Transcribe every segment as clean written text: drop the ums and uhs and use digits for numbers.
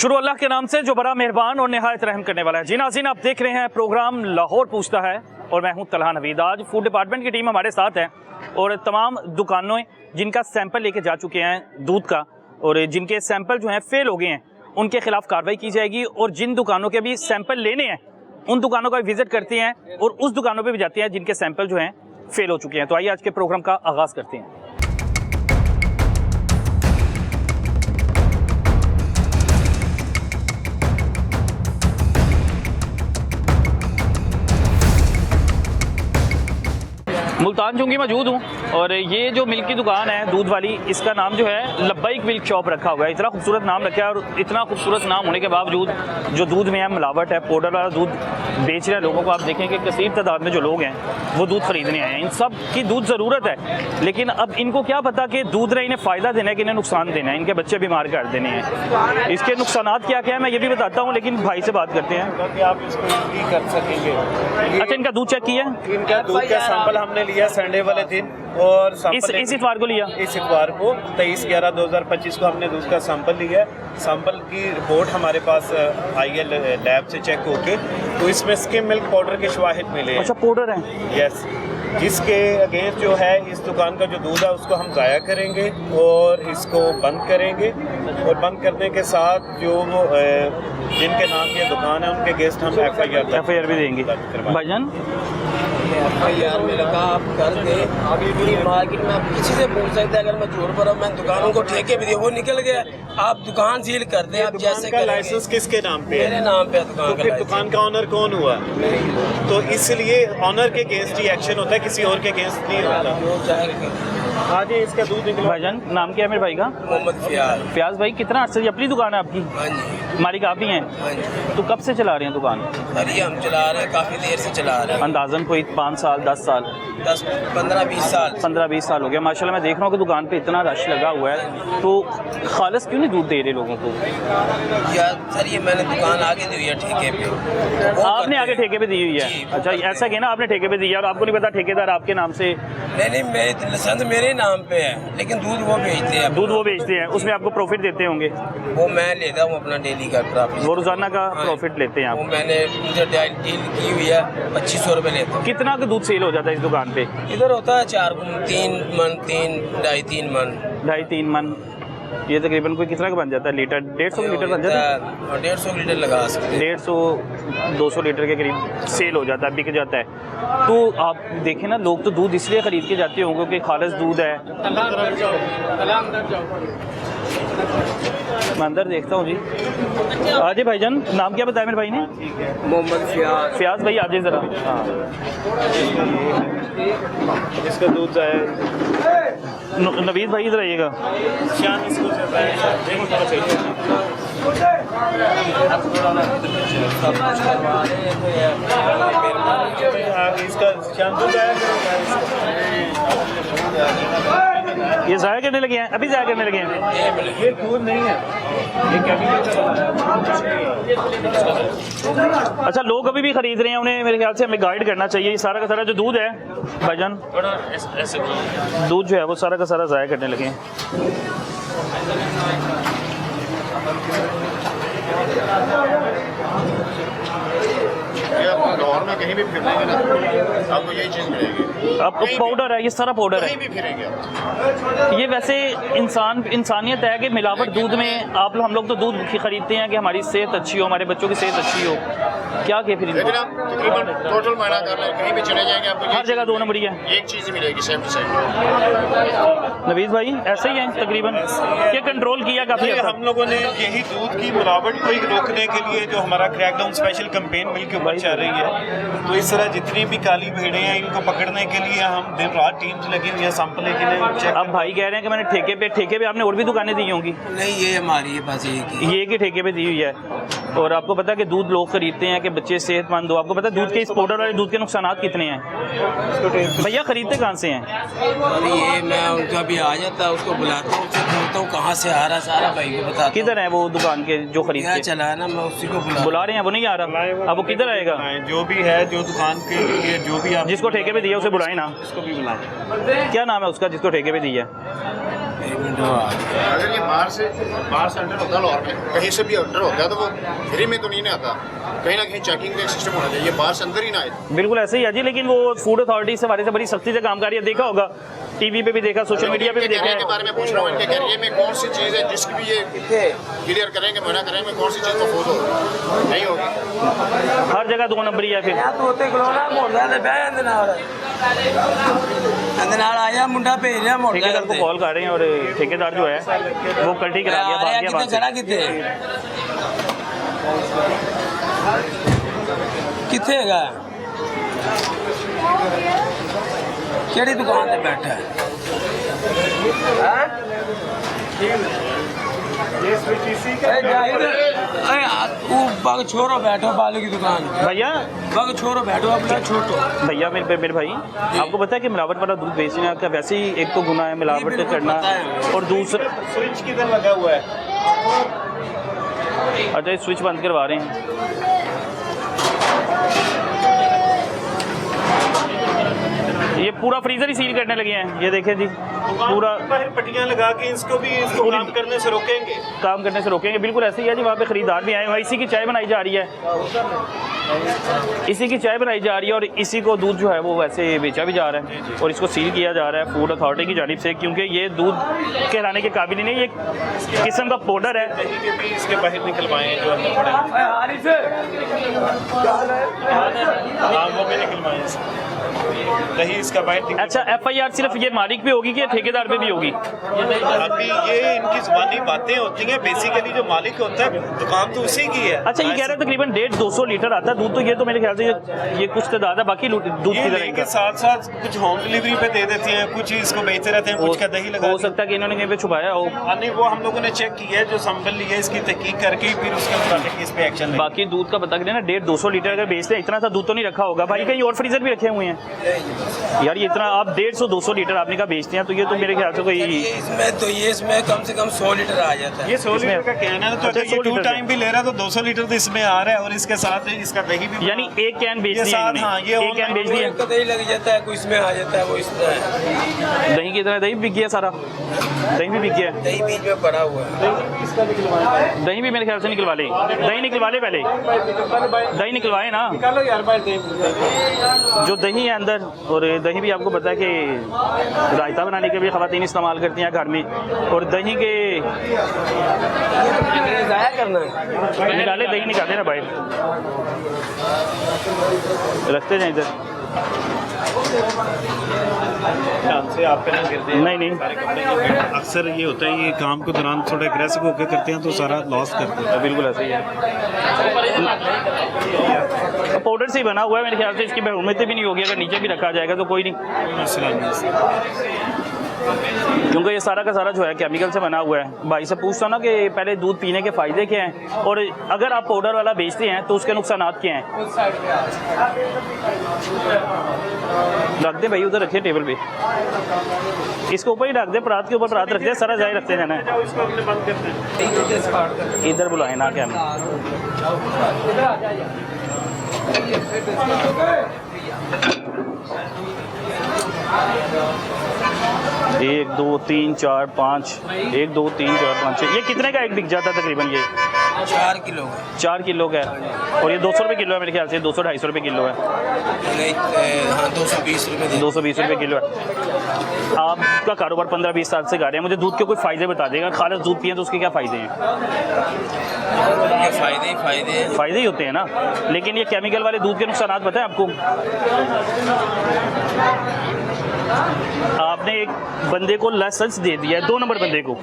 शुरू अल्लाह के नाम से जो बड़ा मेहरबान और नहायत रहम करने वाला है। जी नाज़रीन, आप देख रहे हैं प्रोग्राम लाहौर पूछता है और मैं हूं तलहा नवीद। आज फूड डिपार्टमेंट की टीम हमारे साथ है और तमाम दुकानों जिनका सैंपल लेके जा चुके हैं दूध का और जिनके सैंपल जो हैं फेल हो गए हैं उनके खिलाफ कार्रवाई की जाएगी। और जिन दुकानों के भी सैंपल लेने हैं उन दुकानों का विजिट करते हैं और उस दुकानों पर भी जाते हैं जिनके सैंपल जो हैं फेल हो चुके हैं। तो आइए आज के प्रोग्राम का आगाज़ करते हैं। मुल्तान चौंकी मौजूद हूँ और ये जो मिल्क की दुकान है दूध वाली, इसका नाम जो है लब्बाइक मिल्क शॉप रखा हुआ है। इतना खूबसूरत नाम रखा है और इतना खूबसूरत नाम होने के बावजूद जो दूध में है मिलावट है, पाउडर वाला दूध बेच रहे हैं लोगों को। आप देखें कि कसीर तादाद में जो लोग हैं वो दूध खरीदने आए हैं। इन सब की दूध ज़रूरत है, लेकिन अब इनको क्या पता कि दूध रहे इन्हें फ़ायदा देना है कि इन्हें नुकसान देना है, इनके बच्चे बीमार कर देने हैं। इसके नुकसानात क्या क्या है मैं ये भी बताता हूँ, लेकिन भाई से बात करते हैं। आप इसको भी कर सकेंगे। अच्छा, इनका दूध चेक किया? इनका दूध का सैंपल हमने लिया संडे वाले दिन और इस इतवार को लिया। इस इतवार को 23/11/2025 को हमने दूध का सैंपल लिया। सैंपल की रिपोर्ट हमारे पास आई है लैब से चेक होके, तो इसमें स्किम मिल्क पाउडर के शवाहिद मिले। अच्छा, पाउडर है? यस, जिसके अगेंस्ट जो है इस दुकान का जो दूध है उसको हम ज़ाया करेंगे और इसको बंद करेंगे। और बंद करने के साथ जो जिनके नाम की दुकान है उनके अगेंस्ट हम FIR भी देंगे। भाईजान FIR में लगा आप कर दे। अभी मार्केट में आप किसी से पूछ सकते हैं, अगर मैं जोर पर मैं दुकानों को ठेके भी दिए वो निकल गया, आप दुकान सील कर दे। आप जैसे का लाइसेंस किसके नाम पे है? मेरे नाम पे दुकान तो फिर दुकान का ऑनर कौन हुआ? तो इसलिए ऑनर के अगेंस्ट ही एक्शन होता है, किसी और के अगेंस्ट नहीं होता। हाँ जी, इसका दूध निकला। भाईजान नाम क्या है मेरे भाई का? मोहम्मद फयाज। फयाज भाई, कितना अर्से से अपनी दुकान है आपकी? हाँ जी, मालिक आप ही हैं? हाँ जी। तो कब से चला रहे हैं दुकान? अरे हम चला रहे हैं, काफ़ी देर से चला रहे हैं। अंदाजन कोई 5 साल 10 साल 10 15 20 साल 15-20 साल हो गया। माशाल्लाह मैं देख रहा हूँ कि दुकान पे इतना रश लगा हुआ है, तो खालिस क्यों नहीं दूध दे रहे लोगों को? यार सर, ये मैंने दुकान आगे दी हुई है ठेके पे। आपने आगे ठेके पे दी हुई है? अच्छा, ऐसा कहना आपने ठेके पे दिया और आपको नहीं पता ठेकेदार आपके नाम से? नहीं, मेरे लाइसेंस मेरे नाम पे है, लेकिन दूध वो बेचते हैं। दूध वो बेचते हैं, उसमें आपको प्रॉफिट देते होंगे? वो मैं लेता हूँ अपना डेली का प्रॉफिट। वो रोजाना का प्रॉफिट लेते हैं वो आप? मैंने मुझे डील की हुई है, 2500 रुपये लेता हूँ। कितना का दूध सेल हो जाता है इस दुकान पे? इधर होता है 3 मन 3.5 मन 2.5-3 मन। ये तकरीबन कोई कितना का बन जाता है? लीटर 150 लीटर बन जाता है? 150 लीटर लगा सकते हैं। 150-200 लीटर के करीब सेल हो जाता है, बिक जाता है। तो आप देखें ना, लोग तो दूध इसलिए ख़रीद के जाते होंगे कि खालिस दूध है। मैं अंदर देखता हूँ जी। आजे भाईजान, नाम क्या बताया मेरे भाई ने? मोहम्मद फयाज। फयाज भाई आजे ज़रा। हाँ, इसका दूध है। नवीद भाई इधर आइएगा। ये ज़ाया करने लगे हैं? अभी ज़ाया करने लगे हैं? ये दूध नहीं है, ये अच्छा, लोग अभी भी खरीद रहे हैं, उन्हें मेरे ख्याल से हमें गाइड करना चाहिए। ये सारा का सारा जो दूध है भाईजान, दूध जो है वो सारा का सारा ज़ाया करने लगे हैं। लाहौर में कहीं भी फिरेंगे ना आपको यही चीज़ मिलेगी। आपको पाउडर है, ये सारा पाउडर कहीं है। भी फिरेंगे ये वैसे इंसानियत है कि मिलावट दूध में हम लोग तो दूध खरीदते हैं कि हमारी सेहत अच्छी हो, हमारे बच्चों की सेहत अच्छी हो। क्या क्या फिर लेकिन आप तकरीबन टोटल मायना कर लें, कहीं भी चले जाएंगे आपको हर जगह 2 नंबरी है, एक चीज़ ही मिलेगी सेम टू सेम। नवीद भाई ऐसा ही है तकरीबन? क्या कंट्रोल किया काफ़ी हद तक? हम लोगों ने यही दूध की मिलावट को रोकने के लिए जो हमारा क्रैकडाउन स्पेशल कैंपेन मिल के ऊपर चल रही है, तो इस तरह जितनी भी काली भेड़ें हैं इनको पकड़ने के लिए हम दिन रात टीम्स लगी हुई है सैंपल के लिए। अब भाई कह रहे हैं कि मैंने ठेके पे आपने और भी दुकानें दी होंगी? नहीं, ये हमारी है बस ये कि ठेके पे दी हुई है। और आपको पता है कि दूध लोग खरीदते हैं कि बच्चे सेहतमंद हो। आपको पता है दूध के इस पाउडर वाले दूध के नुकसानात कितने हैं? भैया खरीदते कहाँ से हैं? अरे ये मैं उनका भी आ जाता है, उसको बुलाता हूँ, उससे पूछता हूँ कहाँ से आ रहा, सारा भाई को बताता हूँ। किधर है वो दुकान के जो खरीद के चला है ना, मैं उसी को बुला रहे हैं, वो नहीं आ रहा। अब वो किधर आएगा? जो भी है जो दुकान के लिए जो भी आप जिसको ठेके पे दिया उसे बुलाए ना। उसको भी बुलाएं। क्या नाम है उसका जिसको ठेके पे दिया? अगर ये बाहर से एंटर होता है लाहौर में, कहीं से भी एंटर होता है तो वो फ्री में तो नहीं आता, कहीं ना कहीं चेकिंग का सिस्टम होना चाहिए, बाहर से अंदर ही ना आए। बिल्कुल ऐसे ही है जी, लेकिन वो फूड अथॉरिटी से हमारे से बड़ी सख्ती से काम कर रही है। देखा होगा टीवी पे भी देखा, सोशल मीडिया पे भी देखा के बारे में पूछ रहा हूँ, इनके कैरियर में कौन सी चीज़ है जिसकी भी ये क्लियर करेंगे, मना करेंगे, कौन सी चीज़ को फूड होगी, नहीं होगी। हर जगह 2 नंबर ही है। फिर आया मुंडा भेज रहा मोड़ ठेकेदार को कॉल कर रहे हैं और ठेकेदार जो है वो कल्टी करा दिया, भाग गया वहाँ से। खड़ा किथे हैगा, केड़ी दुकान पे बैठा है? तू बग छोरो बैठो बालू की दुकान, भैया बग छोरो बैठो अपना छोटो। भैया मेरे भाई, आपको पता है कि मिलावट वाला दूध बेचने का वैसे ही एक तो गुनाह है मिलावट करना, और दूसरा स्विच किधर लगा हुआ है? अच्छा ये स्विच बंद करवा रहे हैं। ये पूरा फ्रीजर ही सील करने लगे हैं, ये देखें जी, पूरा बाहर पट्टियां लगा के इसको काम करने से रोकेंगे, काम करने से रोकेंगे। बिल्कुल ऐसे ही है जी, वहाँ पे खरीदार भी आए हुए हैं, इसी की चाय बनाई जा रही है, इसी की चाय बनाई जा रही है, और इसी को दूध जो है वो वैसे बेचा भी जा रहा है, और इसको सील किया जा रहा है फूड अथॉरिटी की जानिब से, क्योंकि ये दूध कहलाने के काबिल ही नहीं, ये किस्म का पाउडर है। दही के भी इसके बाहर निकलवाए जो अंदर पड़े, हाँ वो भी निकलवाए दही इसका बाहर। अच्छा FIR सिर्फ ये मालिक पे होगी कि ठेकेदार पे भी होगी? अभी ये इनकी जुबानी बातें होती हैं, बेसिकली जो मालिक होता है दुकान तो उसी की है। अच्छा ये कह रहे हैं तकरीबन 150-200 लीटर आता है दूध, तो ये तो मेरे ख्याल से ये कुछ तादाद है, बाकी दूध की ये तरह लेके साथ साथ कुछ होम डिलीवरी पे दे देते हैं, कुछ इसको बेचते रहते हैं, कुछ का दही लगा। हो सकता है कि इन्होंने कहीं पे छुपाया हो। नहीं वो हम लोगों ने चेक किया है, जो सैंपल लिया इसकी तहकीक करके फिर उसके मुताबिक इस पे एक्शन। बाकी दूध का पता करें ना, 150-200 लीटर अगर बेचते हैं, इतना सा दूध तो नहीं रखा होगा भाई, कहीं और फ्रीजर भी रखे हुए हैं यार, ये इतना आप 150-200 लीटर आपने कहा बेचते हैं, तो ये तो मेरे ख्याल से कोई इसमें कम से कम 100 लीटर आ जाता है। ये 100 लीटर का कहना है, तो अगर ये 2 टाइम भी ले रहा है तो 200 लीटर तो इसमें आ रहा है, और इसके साथ इसका दही भी, यानी एक कैन बेच दिया साथ, हाँ ये एक कैन बेच दिया, दही लग जाता है, कोई इसमें आ जाता है, वो इसमें दही की तरह दही बिक गया सारा, दही भी बिक गया, दही बीच में पड़ा हुआ है। दही भी मेरे ख्याल से निकलवा ले, दही निकलवा ले, पहले दही निकलवाए ना जो दही है अंदर, और दही भी आपको पता है कि रायता बनाने के भी ख़वातीन इस्तेमाल करती हैं घर में, और दही के ज़ाया करना है, निकाले दही निकाले ना भाई, रखते जाए इधर, ध्यान से आप पे ना गिरते हैं। नहीं अक्सर ये होता है, ये काम के दौरान थोड़ा एग्रेसिव होकर करते हैं तो सारा लॉस करते हैं। बिल्कुल ऐसा ही है, पाउडर से ही बना हुआ है, मेरे ख्याल से इसकी बहुमत भी नहीं होगी, अगर नीचे भी रखा जाएगा तो कोई नहीं मसला नहीं, क्योंकि ये सारा का सारा जो है केमिकल से बना हुआ है। भाई से पूछता ना कि पहले दूध पीने के फ़ायदे क्या हैं, और अगर आप पाउडर वाला बेचते हैं तो उसके नुकसानात क्या हैं। रख दे भाई, उधर रखिए टेबल पे, इसको ऊपर ही रख दे, परात के ऊपर परात रख दे, सारा जाए रखते जाना है। इसको अपने बंद करते हैं, इधर बुलाए ना क्या, 1 2 3 4 5 1 2 3 4 5 6। ये कितने का एक बिक जाता है तकरीबन? ये 4 किलो 4 किलो का है, और ये 200 रुपये किलो है मेरे ख्याल से, 200-250 रुपये किलो है। हाँ 220 रुपये 220 रुपये किलो है। आपका कारोबार 15-20 साल से कर रहे हैं, मुझे दूध के कोई फ़ायदे बता देगा, खालिस दूध पिए तो उसके क्या फ़ायदे हैं? फ़ायदे ही होते हैं ना, लेकिन ये केमिकल वाले दूध के नुकसानात बताएं आपको। आपने एक बंदे को लाइसेंस दे दिया है, 2 नंबर बंदे को,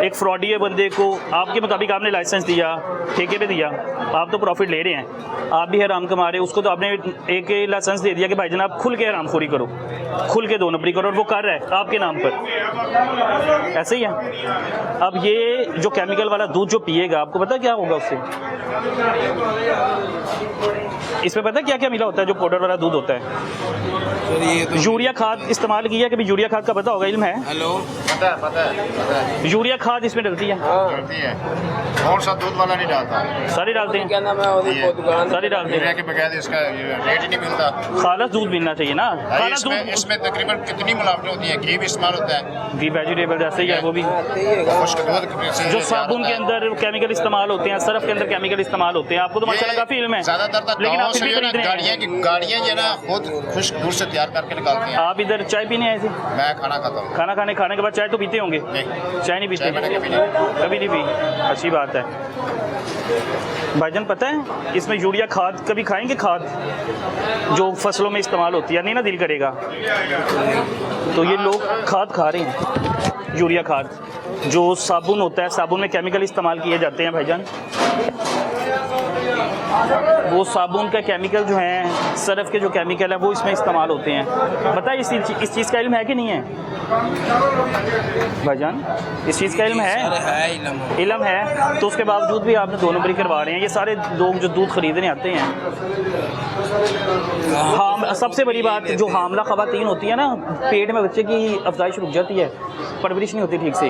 एक फ्रॉडी बंदे को आपके मुताबिक आपने लाइसेंस दिया, ठेके पे दिया, आप तो प्रॉफिट ले रहे हैं, आप भी हराम कमा रहे हैं, उसको तो आपने एक लाइसेंस दे दिया कि भाई जनाब खुल के हरामखोरी करो, खुल के 2 नंबरी करो, और वो कर रहा है आपके नाम पर, ऐसे ही है। अब ये जो केमिकल वाला दूध जो पिएगा, आपको पता क्या होगा उससे? इसमें पता क्या क्या मिला होता है जो पाउडर वाला दूध होता है? यूरिया खाद इस्तेमाल किया, कभी यूरिया खाद का पता होगा, इल्म है? हेलो, पता है यूरिया खाद इसमें डलती है? डलती है। कौन सा दूध वाला नहीं डालता? सारी डालते हैं? क्या नाम है वो दुकान? सारी डालते यूरिया हैं। के बगैर इसका रेट ही नहीं मिलता। खालस दूध मिलना चाहिए ना। खालस दूध इसमें तकरीबन कितनी मिलावटें होती हैं? घी भी इस्तेमाल होता है, घी वेजिटेबल जैसे ही है वो भी। खुश्क दूध से जो साबुन के अंदर केमिकल इस्तेमाल होते हैं, सर्फ के अंदर केमिकल इस्तेमाल होते हैं, आपको तो माशाल्लाह काफी इल्म है। ज्यादातर लेकिन आप गाँव फिर भी से खरीद रहे हैं। गाड़ियाँ जो ना खुद खुश्क दूध से तैयार करके निकालती हैं। आप इधर चाय पीने आए थे? मैं खाना खाता हूँ। खाना खाने के बाद चाय तो पीते होंगे? नहीं, चाय नहीं पीते? चाय मैंने कभी नहीं। कभी नहीं पी। अच्छी बात है। भाईजान पता है इसमें यूरिया खाद कभी खाएंगे? खाद जो फसलों में इस्तेमाल होती है, नहीं ना दिल करेगा। तो ये लोग खाद खा रहे हैं, यूरिया खाद। जो साबुन होता है, साबुन में केमिकल इस्तेमाल किए जाते हैं भाईजान। वो साबुन का केमिकल जो है, सर्फ के जो केमिकल है वो इसमें इस्तेमाल होते हैं। पता है इस चीज़ का इल्म है कि नहीं है भाईजान? इस चीज़ का इल्म है? इल्म है तो उसके बावजूद भी आपने 2 नंबरी करवा रहे हैं। ये सारे लोग जो दूध खरीदने आते हैं, सबसे बड़ी बात जो हामला ख़वातीन होती है ना, पेट में बच्चे की अफजाइश रुक जाती है, परवरिश नहीं होती ठीक से,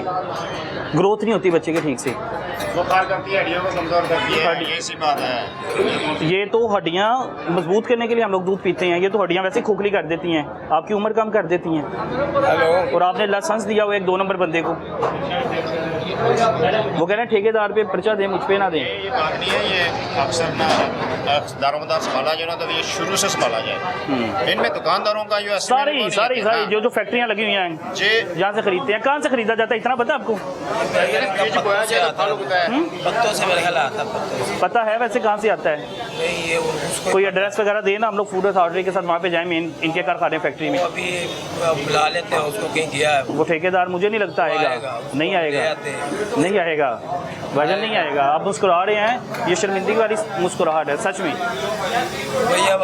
ग्रोथ नहीं होती बच्चे के ठीक से, बुखार करती है, हड्डियों को कमजोर करती है, ये सी बात है। ये तो हड्डियाँ मजबूत करने के लिए हम लोग दूध पीते हैं, ये तो हड्डियाँ वैसे खोखली कर देती हैं, आपकी उम्र कम कर देती हैं। और आपने लाइसेंस दिया हुआ एक 2 नंबर बंदे को, वो कह रहे हैं ठेकेदार पे पर्चा दें, मुझ पे ना दें। ये बात नहीं है, ये अक्सर ना दारोमदार संभाला जाए ना, तो ये शुरू से संभाला जाए। इनमें दुकानदारों का जो सारी जो फैक्ट्रियाँ लगी हुई हैं जहाँ से खरीदते हैं, कहाँ से खरीदा जाता है इतना पता है आपको? पत्तों से मेरे ख्याल आता है। पता है वैसे कहाँ से आता है? नहीं, ये उसको कोई एड्रेस वगैरह देना, हम लोग फूड अथॉरिटी के साथ वहाँ पे जाएं, मेन इनके कारखाने फैक्ट्री में। अभी बुला लेते हैं उसको, कहीं गया है वो ठेकेदार मुझे नहीं लगता आएगा, नहीं आएगा भाईजान, नहीं आएगा। आप मुस्कुरा रहे हैं, ये शर्मिंदगी वाली मुस्कुराहट है सच में। भैया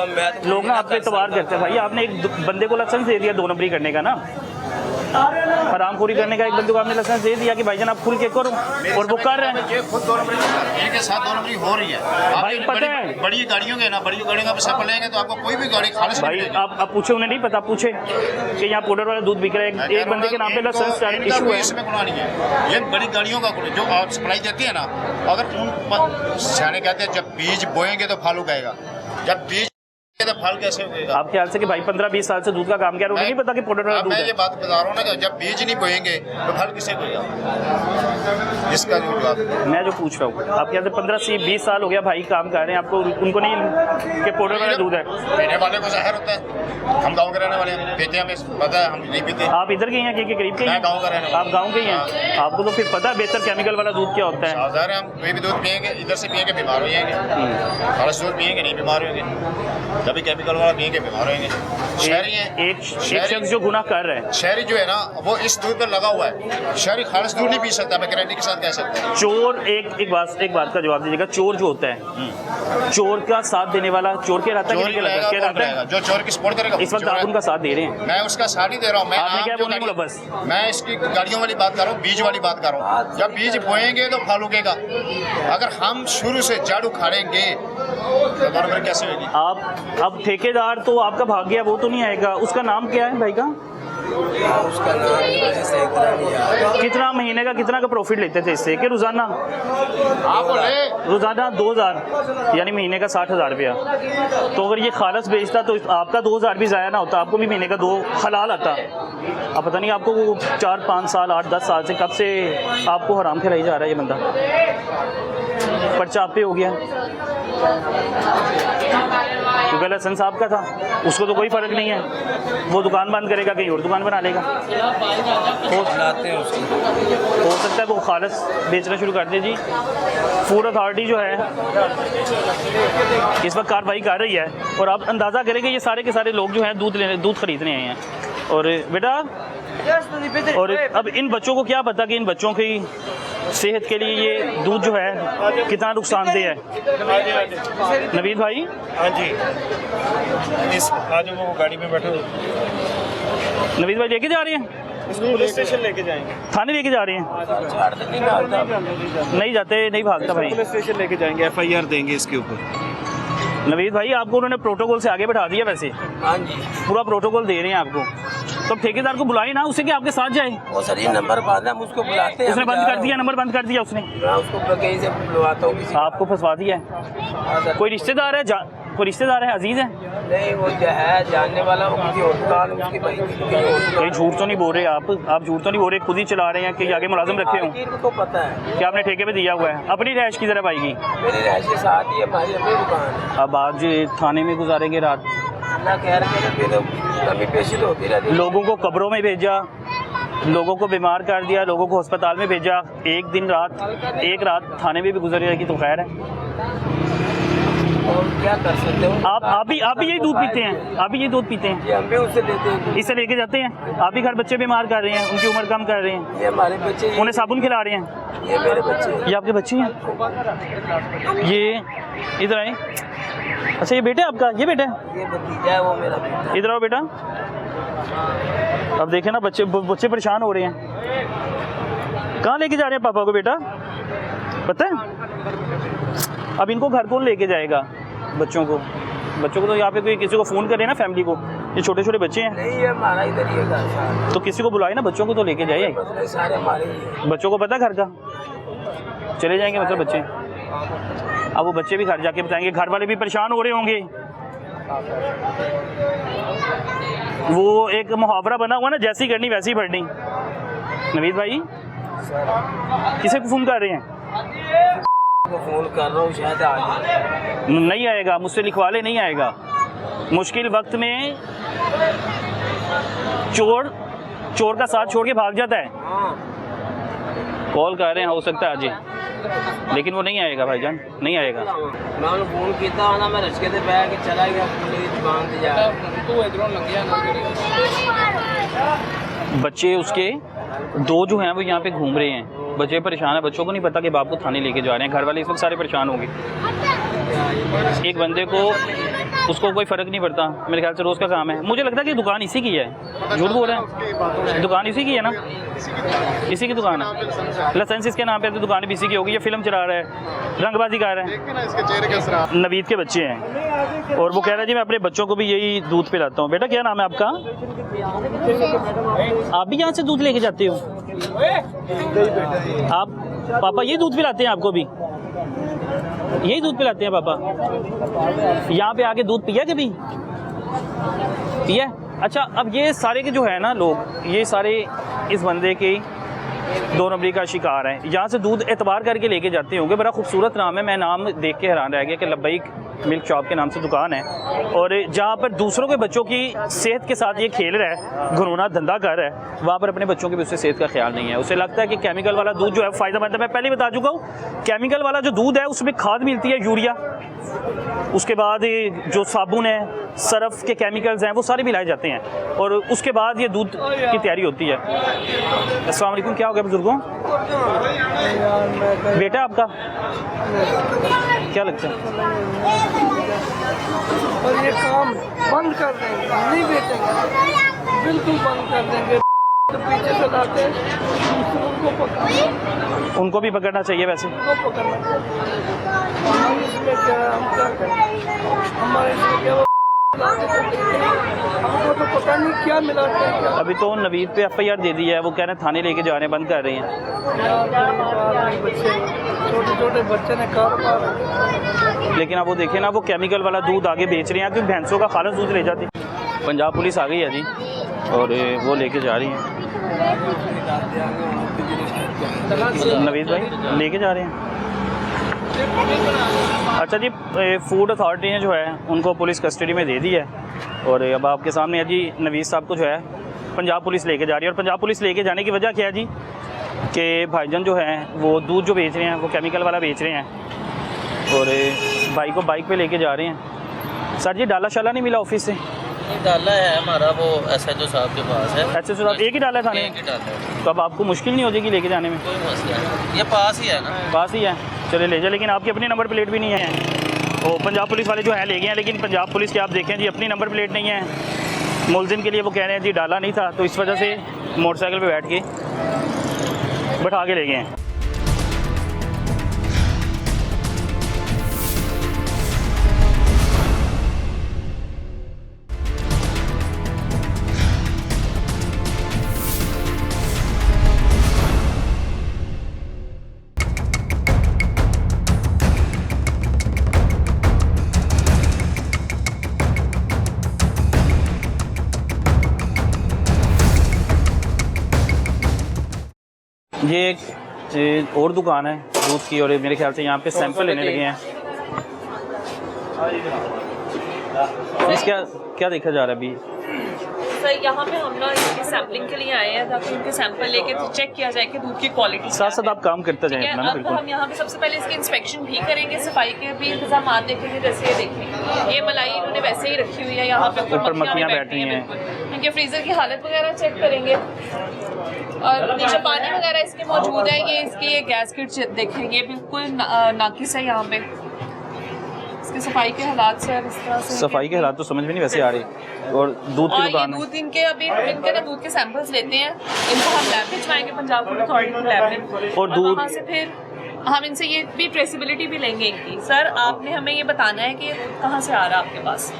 लोग ना आप पे एतबार करते हैं भाई, आपने एक बंदे को लाइसेंस दे दिया 2 नंबरी करने का ना, हरामखोरी करने का एक बंदे को आपने लाइसेंस दे दिया कि भाईजान आप खुल के करो, और वो कर रहे हैं। ये खुद 2 नंबरी इनके साथ 2 नंबरी हो रही है भाई, पता है बड़ी गाड़ियों के ना, बड़ी गाड़ियों का पैसा लेंगे तो आपको कोई भी गाड़ी खालिश भाई, आप पूछे, उन्हें नहीं पता, पूछे कि यहाँ पाउडर वाला दूध बिक रहा है, एक बंदे के नाम पे लाइसेंस इशू है। इसमें गुनाह नहीं है, ये बड़ी गाड़ियों का जो आप सप्लाई देती है ना, अगर उन सियाने कहते हैं जब बीज बोएंगे तो फल उगाएगा, जब बीज तो फल कैसे उगेगा? आप ख्याल से कि भाई 15-20 साल से दूध का काम किया, उन्हें नहीं पता कि पाउडर वाला दूध मैं है। ये बात बता रहा हूँ ना कि जब बीज नहीं बोएंगे तो फल किसे उगेगा? इसका जो जवाब है, मैं जो पूछ रहा हूँ, आप कहते 15 से 20 साल हो गया भाई काम कर रहे हैं, आपको उनको नहीं कि पाउडर वाला दूध है? पीने वाले को जहर होता है, हम गाँव के रहने वाले हैं, पीते हैं, हमें पता है, हम नहीं पीते। आप इधर के हैं कि करीब के हैं? मैं गाँव का रहने वाला। आप गाँव के ही हैं, आपको तो फिर पता है बेहतर केमिकल वाला दूध क्या होता है। साधारण हम कोई भी दूध पियेंगे, इधर से पियेंगे बीमार हो जाएंगे, खालिश दूध पियेंगे नहीं बीमार होंगे, कभी केमिकल वाला पियेंगे बीमार होंगे। शहरी है एक शख्स जो गुनाह कर रहा है, शहरी जो है ना, वो इस दूध पर लगा हुआ है, शहरी खालिश दूध नहीं पी सकता, मैं गारंटी के साथ कह सकता हूँ। चोर एक बात का जवाब दीजिएगा, चोर जो होता है, चोर का साथ देने वाला चोर के रहता है कि नहीं रहता है? जो चोर की सपोर्ट करेगा, इस वक्त आप उनका साथ दे रहे हैं। मैं उसका साथ नहीं दे रहा हूँ, मैं आपने क्या जो बोला? गाड़ी- बस मैं इसकी गाड़ियों वाली बात कर रहा हूँ, बीज वाली बात कर रहा हूँ। जब बीज बोएंगे तो फल उगेगा, अगर हम शुरू से जड़ उखाड़ेंगे तो बराबर कैसे होगी? आप अब ठेकेदार तो आपका भाग गया, वो तो नहीं आएगा, उसका नाम क्या है भाई का? उसका नाम मुझे सही तरह नहीं याद। कितना महीने का कितना का प्रॉफिट लेते थे इससे? कि रोजाना 2000 यानी महीने का 60,000 रुपया। तो अगर ये खालस बेचता तो आपका 2000 भी ज़ाया ना होता, आपको भी महीने का 2 हलाल आता। अब पता नहीं आपको 4-5 साल 8-10 साल से कब से आपको हराम खिलाई जा रहा है ये बंदा। पर्चा आप पे हो गया क्योंकि लाइसेंस आपका था, उसको तो कोई फ़र्क नहीं है, वो दुकान बंद करेगा, कहीं और दुकान बना लेगा। हो सकता है वो खालस बेचना शुरू कर दे। जी फूड अथॉरिटी जो है इस वक्त कार्रवाई कर रही है, और आप अंदाज़ा करेंगे ये सारे के सारे लोग जो हैं दूध खरीदने आए हैं। और बेटा, और अब इन बच्चों को क्या पता कि इन बच्चों की सेहत के लिए ये दूध जो है कितना नुकसानदेह है। नवीद भाई, हाँ जी, इस आज वो गाड़ी में बैठो, नवीद भाई लेके जा रहे हैं, इसको पुलिस स्टेशन लेके जाएंगे, थाने लेके जा रहे हैं? नहीं जाते, नहीं भागता भाई। पुलिस स्टेशन लेके जाएंगे, FIR देंगे इसके ऊपर। नवीद भाई आपको उन्होंने प्रोटोकॉल से आगे बैठा दिया, वैसे हाँ जी, पूरा प्रोटोकॉल दे रहे हैं आपको, तो ठेकेदार को बुलाए ना उसे कि आपके साथ जाए। वो सर ये नंबर बंद है, हम उसको बुलाते हैं। उसने बंद कर दिया, नंबर बंद कर दिया उसने, मैं उसको कहीं से बुलवाता हूँ किसी। आपको फंसवा दिया है। कोई रिश्तेदार है, कोई रिश्तेदार है, अजीज है? नहीं, वो जो है जानने वाला, वो किसी और दुकान उसकी भाई कहीं झूठ तो नहीं बोल रहे आप झूठ तो नहीं बोल रहे, खुद ही चला रहे हैं कि आगे मुलाजिम रखे हों? को पता है कि आपने ठेके पे दिया हुआ है? अपनी रैश की तरफ आएगी? मेरी रैश के साथ ही हमारी अपनी दुकान है। अब आज थाने में गुजारेंगे रात, अल्लाह खैर करे, फिर कमी पेशी तो होती रहती है। लोगों को कब्रों में भेजा, लोगों को बीमार कर दिया, लोगों को अस्पताल में भेजा, एक रात थाने में भी गुजर जाएगी तो खैर है। और क्या कर सकते हो? आप भी यही दूध पीते हैं? आप भी यही दूध पीते हैं? ये हम भी उससे लेते हैं। इसे लेके जाते हैं? आप भी घर बच्चे बीमार कर रहे हैं, उनकी उम्र कम कर रहे हैं, ये हमारे बच्चे, उन्हें साबुन खिला रहे हैं? ये मेरे बच्चे, ये आपके बच्चे हैं? ये इधर आए। अच्छा ये बेटा आपका, ये बेटा है? ये भतीजा है, वो मेरा बेटा। इधर आओ बेटा। अब देखे ना बच्चे परेशान हो रहे हैं। कहाँ लेके जा रहे हैं पापा को बेटा, पता है? अब इनको घर कौन लेके जाएगा? बच्चों को तो यहाँ पे कोई किसी को फ़ोन करे ना, फैमिली को, ये छोटे छोटे बच्चे हैं। नहीं, ये हमारा इधर ही है घर, तो किसी को बुलाए ना, बच्चों को तो लेके जाइए। सारे हमारे ही हैं। बच्चों को पता है घर का, चले जाएंगे मतलब बच्चे। अब वो बच्चे भी घर जाके बताएंगे, घर वाले भी परेशान हो रहे होंगे। वो एक मुहावरा बना हुआ ना, जैसी करनी वैसी भरनी। नवीद भाई किसे को फ़ोन कर रहे हैं? को फोन कर रहा हूँ, शायद आ जाए। नहीं आएगा, मुझसे लिखवा ले, नहीं आएगा। मुश्किल वक्त में चोर का साथ छोड़ के भाग जाता है। कॉल कर रहे हैं, हो सकता है आज, लेकिन वो नहीं आएगा भाईजान, नहीं आएगा। मैं उन्हें फोन किया ना, मैं रचके से बैठ के चला गया दुकान से जा। तू इधरों लग गया ना। बच्चे उसके दो जो हैं वो यहाँ पे घूम रहे हैं, बच्चे परेशान है, बच्चों को नहीं पता कि बाप को थाने लेके जा रहे हैं। घर वाले इस वक्त सारे परेशान होंगे। एक बंदे को, उसको कोई फ़र्क नहीं पड़ता, मेरे ख्याल से रोज़ का काम है। मुझे लगता है कि दुकान इसी की है, झूठ बोल रहे हैं, दुकान इसी की है ना, इसी की दुकान है। लाइसेंस इसके नाम पे तो दुकान भी इसी की होगी। ये फिल्म चला रहा है, रंगबाजी कर रहा है। नवीद के बच्चे हैं और वो कह रहा है जी मैं अपने बच्चों को भी यही दूध पिलाता हूँ। बेटा क्या नाम है आपका? आप भी यहाँ से दूध लेके जाते हो? आप पापा यही दूध पिलाते हैं आपको भी? यही दूध पिलाते हैं पापा? यहाँ पे आके दूध पिया कभी? पिया? अच्छा, अब ये सारे के जो है ना लोग, ये सारे इस बंदे के 2 नंबरी का शिकार हैं। यहाँ से दूध एतबार करके लेके जाते होंगे। बड़ा खूबसूरत नाम है, मैं नाम देख के हैरान रह गया कि लब्बैक मिल्क शॉप के नाम से दुकान है। और जहाँ पर दूसरों के बच्चों की सेहत के साथ ये खेल रहा है, घिनौना धंधा कर रहा है, वहाँ पर अपने बच्चों की भी उससे सेहत का ख्याल नहीं है। उसे लगता है कि केमिकल वाला दूध जो है फ़ायदेमंद है। मैं पहले बता चुका हूँ, केमिकल वाला जो दूध है उसमें खाद मिलती है, यूरिया, उसके बाद जो साबुन है, सर्फ के केमिकल्स हैं, वो सारे मिलाए जाते हैं और उसके बाद ये दूध की तैयारी होती है। अस्सलाम वालेकुम, क्या हो गया बुजुर्गों? बेटा आपका क्या लगता है? और ये काम बंद कर देंगे, नहीं बेचेंगे, बिल्कुल बंद कर देंगे। तो पीछे से लाते हैं, उनको पकड़ना, उनको भी पकड़ना चाहिए वैसे। उनको पकड़ना चाहिए। हम इसमें क्या, हम क्या करें? हमारे इसमें क्या, वो हमको तो पता नहीं क्या मिलाते हैं क्या। अभी तो नवीद पे FIR दे दी है, वो कह रहे हैं थाने लेके जा रहे हैं, बंद कर रहे हैं। बच्चे, छोटे छोटे बच्चे ने कारोबार, लेकिन अब वो देखें ना, वो केमिकल वाला दूध आगे बेच रहे हैं क्योंकि भैंसों का खालिस दूध ले जाते हैं। पंजाब पुलिस आ गई है जी और वो लेके जा रही है। नवीद भाई लेके जा रहे हैं। अच्छा जी, फूड अथॉरिटी ने जो है उनको पुलिस कस्टडी में दे दी है और अब आपके सामने है जी, नवीद साहब को जो है पंजाब पुलिस लेके जा रही है। और पंजाब पुलिस लेके जाने की वजह क्या है जी, कि भाईजान जो है वो दूध जो बेच रहे हैं वो केमिकल वाला बेच रहे हैं और भाई को बाइक पे लेके जा रहे हैं। सर जी डाला शाला नहीं मिला ऑफिस से? डाला है हमारा, वो SHO साहब के पास है। SHO साहब एक ही डाला है थाने? एक ही डाला है। तो अब आपको मुश्किल नहीं हो जाएगी लेके जाने में? कोई मसला नहीं, ये पास ही है ना। पास ही है, चले ले जाए। लेकिन आपकी अपनी नंबर प्लेट भी नहीं है। वो पंजाब पुलिस वाले जो है ले गए हैं, लेकिन पंजाब पुलिस के आप देखें जी अपनी नंबर प्लेट नहीं है। मुलजिम के लिए वो कह रहे हैं जी डाला नहीं था, तो इस वजह से मोटरसाइकिल पे बैठ के बैठा के ले गए हैं। ये एक और दुकान है दूध की और मेरे ख्याल से यहाँ पे सैंपल लेने लगे हैं। इस क्या देखा जा रहा है अभी? सर यहाँ पे हम लोग इनकी सैम्पलिंग के लिए आए हैं ताकि इनके सैंपल लेके तो चेक किया जाए कि दूध की क्वालिटी साथ साथ आप काम करते जाएं अपना ना, अब बिल्कुल। हम यहाँ पे सबसे पहले इसकी इंस्पेक्शन भी करेंगे, सफाई के भी इंतजाम देखेंगे। जैसे ये देखें, ये मलाई इन्होंने वैसे ही रखी हुई है, यहाँ पे ऊपर मक्खियाँ मक्खियाँ बैठ रही हैं। हैं। बिल्कुल इनके फ्रीजर की हालत वगैरह चेक करेंगे और नीचे पानी वगैरह इसके मौजूद है। ये इसकी ये गैस किट देखेंगे, ये बिल्कुल नाकिस है यहाँ पे। इसके सफाई के हालात सर इस तरह से सफाई के हालात तो समझ में नहीं वैसे आ रही। और दूध की और ये दुकान है। दूध इनके अभी इनके ना दूध के सैंपल्स लेते हैं, इनको हम लैब भिजवाएंगे पंजाब फूड अथॉरिटी लैब में और दूध- वहाँ से फिर हम इनसे ये भी ट्रेसिबिलिटी भी लेंगे इनकी। सर आपने हमें ये बताना है कि ये दूध कहाँ से आ रहा है आपके पास,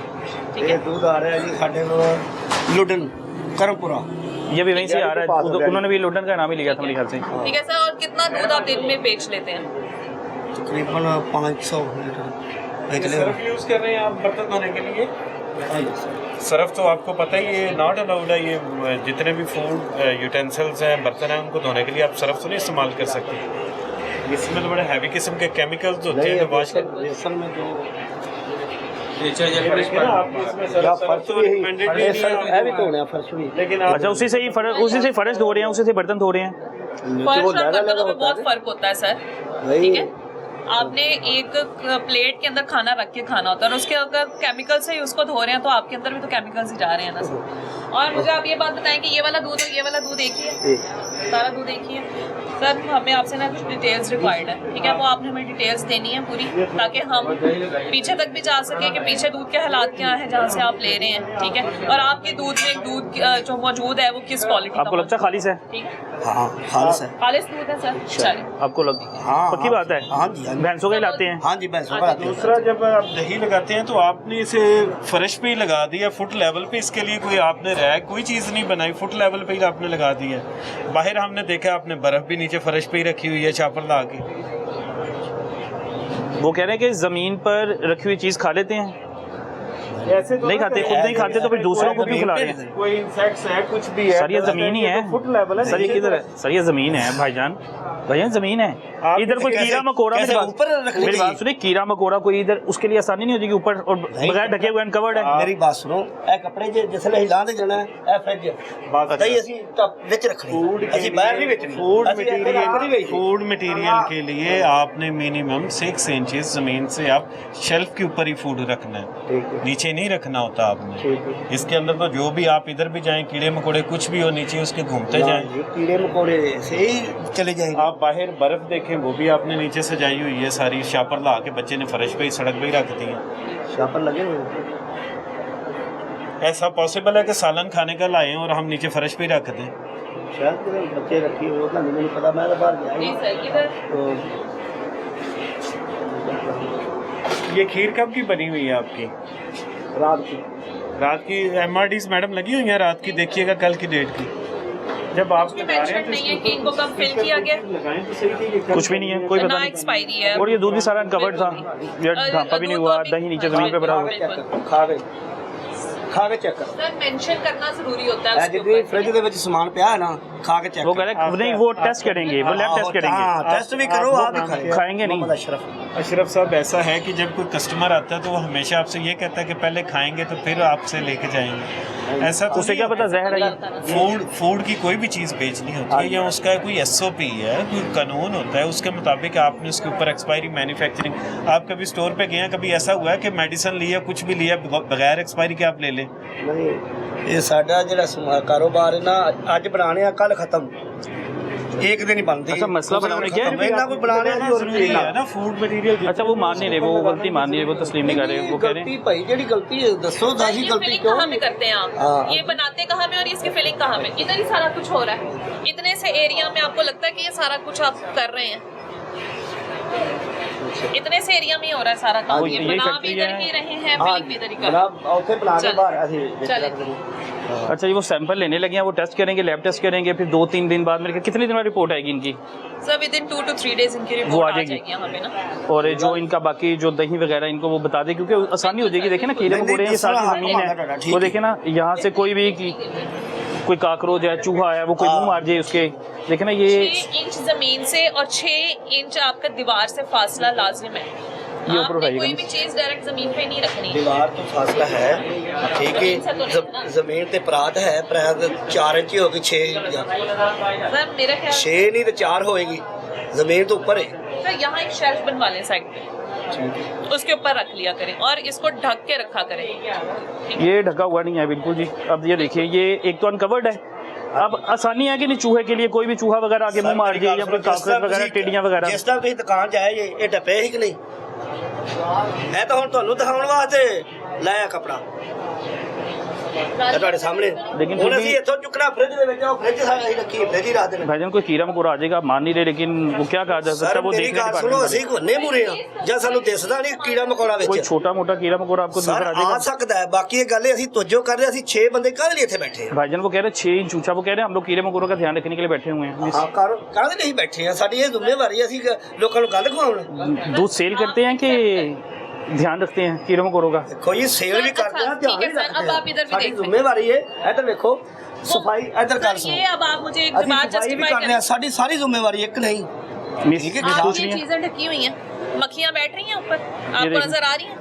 ठीक ये है? दूध आ रहा है जी साढ़े को लुडन करमपुरा। ये भी वहीं से आ रहा है, उन्होंने भी लोटन का नाम ही लिया था मेरे ख्याल से। ठीक है सर। और कितना दूध आप दिन में बेच लेते हैं? तकरीबन 500 लीटर बेच लेगा। सर्फ यूज़ कर रहे हैं आप बर्तन धोने के लिए? सर्फ तो आपको पता ही ये नॉट अलाउड है। ये जितने भी फूड यूटेंसिल्स हैं, बर्तन हैं, उनको धोने के लिए आप सर्फ तो नहीं इस्तेमाल कर सकते। इसमें तो बड़े हैवी किस्म के केमिकल्स होते हैं जो वॉश कर बेसन में जो या फर्श तो recommended ही नहीं है है भी तो होना फर्श भी। लेकिन आप अच्छा, उसी से फर्श धो रहे हैं, उसी से बर्तन धो रहे हैं। फर्श और बर्तनों में बहुत फर्क होता है सर, ठीक है? आपने एक प्लेट के अंदर खाना रख के खाना होता है और उसके अगर केमिकल से ही उसको धो रहे हैं तो आपके अंदर भी तो केमिकल्स ही जा रहे हैं ना सर। और मुझे आप ये बात बताएं कि ये वाला दूध और ये वाला दूध एक ही है? सारा दूध एक ही है? सर हमें आपसे ना कुछ डिटेल्स रिक्वायर्ड है, ठीक है? वो आपने हमें डिटेल्स देनी है पूरी, ताकि हम पीछे तक भी जा सके कि पीछे दूध के हालात क्या है जहाँ से आप ले रहे हैं, ठीक है? और आपके दूध में दूध जो मौजूद है वो किस क्वालिटी का आपको लगता है खालिस है? ठीक है, हाँ खालिस है। खालिस दूध है सर। चलिए, आपको हाँ, पक्की बात है? हाँ जी, हाँ जी। भैंसों के लाते हैं? हाँ जी भैंसों का आते हैं। दूसरा, जब आप दही लगाते हैं तो आपने इसे फर्श पे ही लगा दिया, फुट लेवल पे। इसके लिए कोई आपने रैक कोई चीज़ नहीं बनाई, फुट लेवल पे ही आपने लगा दिया। बाहर हमने देखा आपने बर्फ़ भी नीचे फर्श पे ही रखी हुई है चापर ला के। वो कह रहे हैं कि ज़मीन पर रखी हुई चीज़ खा लेते हैं, ऐसे तो नहीं खाते, खुद नहीं खाते तो फिर दूसरों को क्यों खिला रहे हैं? कोई इंसेक्ट्स है, कुछ भी है। सर ये ज़मीन ही है, फुट लेवल है। सर ये किधर है? सर ये ज़मीन है भाईजान, ज़मीन है। इधर कोई कीड़ा मकोड़ा, कैसे ऊपर रखने मेरी बात की? सुनिए, कीड़ा मकोड़ा कोई इधर उसके लिए आसानी नहीं होती कि ऊपर और बगैर ढके हुए अनकवर्ड है। मेरी बात सुनो, ए कपड़े जिसले हिला दे जाना ए फ्रिज दही ਅਸੀਂ ਵਿੱਚ ਰੱਖਣੀ ਅਸੀਂ ਬਾਹਰ ਨਹੀਂ ਵੇਚਣੀ। फूड मटेरियल के लिए आपने मिनिमम 6 इंचेस जमीन से आप शेल्फ के ऊपर ही फूड रखना है, नीचे नहीं रखना होता आपने। इसके अंदर तो जो भी आप इधर भी जाएं, कीड़े मकोड़े कुछ भी हो, नीचे उसके घूमते जाएं। कीड़े मकोड़े से ही चले जाएंगे। आप बाहर बर्फ देखें, वो भी आपने नीचे सजाई हुई है सारी, शापर ला के बच्चे ने फर्श पे ही, सड़क पे ही रख दी है। शापर लगे हुए। ऐसा पॉसिबल है कि सालन खाने का लाएं और हम नीचे फर्श पे ही रख दें? शायद मेरे बच्चे रखी हुई होगा, नहीं पता, मैं तो बाहर गया जी ही। सर। इधर तो ये खीर कब की बनी हुई है आपकी? रात की MRDs मैडम लगी हुई हैं रात की, देखिएगा कल की डेट की। जब आप उसमें मेंशन नहीं है कि इनको कब फिल किया गया, लगाएं तो सही थी। कुछ भी नहीं है, कोई पता ना नहीं। एक्सपायरी है। और ये दूध भी सारा अनकवर्ड था, ये ढांपा भी नहीं हुआ, दही नीचे ज़मीन पे भरा हुआ। खा के चेक कर। सर मेंशन करना जरूरी होता है उसके जितनी ऊपर। फ्रिज ਦੇ ਵਿੱਚ ਸਮਾਨ ਪਿਆ ਹੈ ना, खा के चेक वो कह रहे हैं नहीं, वो टेस्ट करेंगे, वो लैब टेस्ट करेंगे, टेस्ट भी करो, आप भी खाएंगे नहीं। मोहम्मद अशरफ अशरफ साहब, ऐसा है कि जब कोई कस्टमर आता है तो वो हमेशा आपसे ये कहता है कि पहले खाएंगे तो फिर आपसे लेके जाएंगे। ऐसा तो उसे क्या पता जहर है ये? फूड की कोई भी चीज़ बेचनी होती है या उसका कोई SOP है, कोई कानून होता है, उसके मुताबिक आपने उसके ऊपर एक्सपायरी, मैन्युफैक्चरिंग। आप कभी स्टोर पे गए हैं, कभी ऐसा हुआ है कि मेडिसिन लिया, कुछ भी लिया, बगैर एक्सपायरी के आप ले लें? नहीं, ये साडा ਜਿਹੜਾ कारोबार है ना, आज बनाने आ कल खत्म, एक दिन ही बनती। अच्छा, मसला बनाने क्या है? इतना कोई बनाने की जरूरी है ना फूड मटेरियल। अच्छा, वो मान नहीं रहे, वो गलती मान नहीं रहे, वो तस्लीम नहीं कर रहे, वो कह रहे गलती भाई जेडी गलती है दसो दासी ये गलती फिलिंग क्यों कहाँ में करते हैं आप? हाँ। ये बनाते कहाँ में और इसकी फिलिंग कहाँ में? इधर ही सारा कुछ हो रहा है। इतने से एरिया में आपको लगता है कि ये सारा कुछ आप कर रहे हैं? इतने से एरिया में ही हो रहा है सारा काम। ये यही बना भी फैक्ट्री इधर है। ही रहे हैं, फिलिंग भी इधर ही कर रहे बना उसे बना के चल। बाहर ऐसे चले। अच्छा, ये वो सैंपल लेने लगे हैं, वो टेस्ट करेंगे, लैब टेस्ट करेंगे, फिर 2-3 दिन बाद मेरे कितने दिन में रिपोर्ट आएगी इनकी? हैं। Sir with in 2 to 3 days इनकी वो रिपोर्ट आ आ जाएगी। जाएगी यहाँ पे ना। और जो इनका बाकी जो दही वगैरह इनको वो बता दे, क्योंकि आसानी हो जाएगी। देखे ना कीड़े मकोड़े, ये सारी ज़मीन है, वो देखे ना, यहाँ से कोई भी कोई काकरोच है, चूहा है, वो कोई मुंह मार जाए उसके। लेकिन ना ये 6 इंच जमीन से और 6 इंच आपका दीवार से फासला लाजिम है। ये ऊपर आपने उठाइएगा। कोई भी चीज डायरेक्ट जमीन पे नहीं रखनी। दीवार तो फासला है ठीक है, जमीन ते परात है, परात 4 इंच होगी 6 इंच सर मेरा ख्याल 6 नहीं तो 4 होएगी, जमीन तो ऊपर है। सर यहाँ एक शेल्फ बनवा लें साइड पे, उसके ऊपर रख लिया करें और इसको ढक के रखा करें। ये ढका हुआ नहीं है बिल्कुल जी। अब ये देखिए, ये एक तो अनकवर्ड है। अब आसानी है कि नहीं चूहे के लिए, कोई भी चूहा वगैरह आके मुंह मार जाए या कोई काकरोच वगैरह, टिड्डियां वगैरह। जिस तरह ਤੁਸੀਂ ਦੁਕਾਨ ਜਾਏ ਇਹ ਟੱਪੇ ਹੀ ਕਿ ਨਹੀਂ, ਇਹ ਤਾਂ ਹੁਣ ਤੁਹਾਨੂੰ ਦਿਖਾਉਣ ਵਾਸਤੇ ਲਾਇਆ ਕਪੜਾ ਤੁਹਾਡੇ ਸਾਹਮਣੇ। लेकिन ਹੁਣ फिर ਅਸੀਂ भी ਇੱਥੋਂ ਚੁੱਕਣਾ ਫ੍ਰਿਜ ਦੇ ਵਿੱਚ, ਉਹ ਫ੍ਰਿਜ ਸਾਡੀ ਰੱਖੀ, ਫ੍ਰਿਜ ਹੀ ਰੱਖ ਦੇਣਾ। भाईजान कोई कीड़ा मकोड़ा आ जाएगा, आप मान नहीं रहे, लेकिन वो क्या कहा जा सकता ਸਰ है, वो ਮੇਰੀ देखने ਗੱਲ के ਸੁਣੋ, बाद ਅਸੀਂ ਕੋਨੇ ਮੂਰੇ ਆ ਜਾਂ ਸਾਨੂੰ ਦਿਸਦਾ ਨਹੀਂ ਕੀੜਾ ਮਕੌੜਾ कोई ਵਿੱਚ। छोटा मोटा कीड़ा मकोड़ा आपको ਸਰ नजर आ ਆ जाएगा। ਸਕਦਾ ਹੈ, ਬਾਕੀ ਇਹ ਗੱਲ ਅਸੀਂ ਤੋਜੋ ਕਰ ਰਹੇ, ਅਸੀਂ 6 ਬੰਦੇ ਕਾਹਦੇ ਲਈ ਇੱਥੇ ਬੈਠੇ ਆ। भाईजान वो कह रहे हैं 6 इंच ऊंचा, वो कह रहे हैं हम लोग कीड़े मकोड़ों का ध्यान रखने के लिए बैठे हुए हैं। ਹਾਂ ਕਾਹਦੇ ਲਈ ਬੈਠੇ ਆ, ਸਾਡੀ ਇਹ ਜ਼ਿੰਮੇਵਾਰੀ, ਅਸੀਂ ਲੋਕਾਂ ਨੂੰ ਗੱਲ ਖਵਾਉਣ। दूध सेल करते हैं कि ध्यान रखते हैं कीड़े मकोड़ों का? ਦੇਖੋ ਜੀ ਸੇਲ ਵੀ ਕਰਦੇ ਆ, ਧਿਆਨ ठीक है ਵੀ सर, ਰੱਖਦੇ अब ਆ, आप इधर भी ਸਾਡੀ देख लें। ਜ਼ਿੰਮੇਵਾਰੀ ਹੈ। ਇੱਧਰ ਵੇਖੋ सफाई, इधर कर सर ये अब आप मुझे एक ਅਸੀਂ बात सफाई भी जस्टिफाई करने हैं, साड़ी सारी जिम्मेवारी एक नहीं। मिस ठीक है, मिस पूछ आपकी रही हैं? चीजें ढकी हुई हैं, मक्खियां बैठ रही हैं ऊपर, आपको देखिए। नजर आ रही हैं?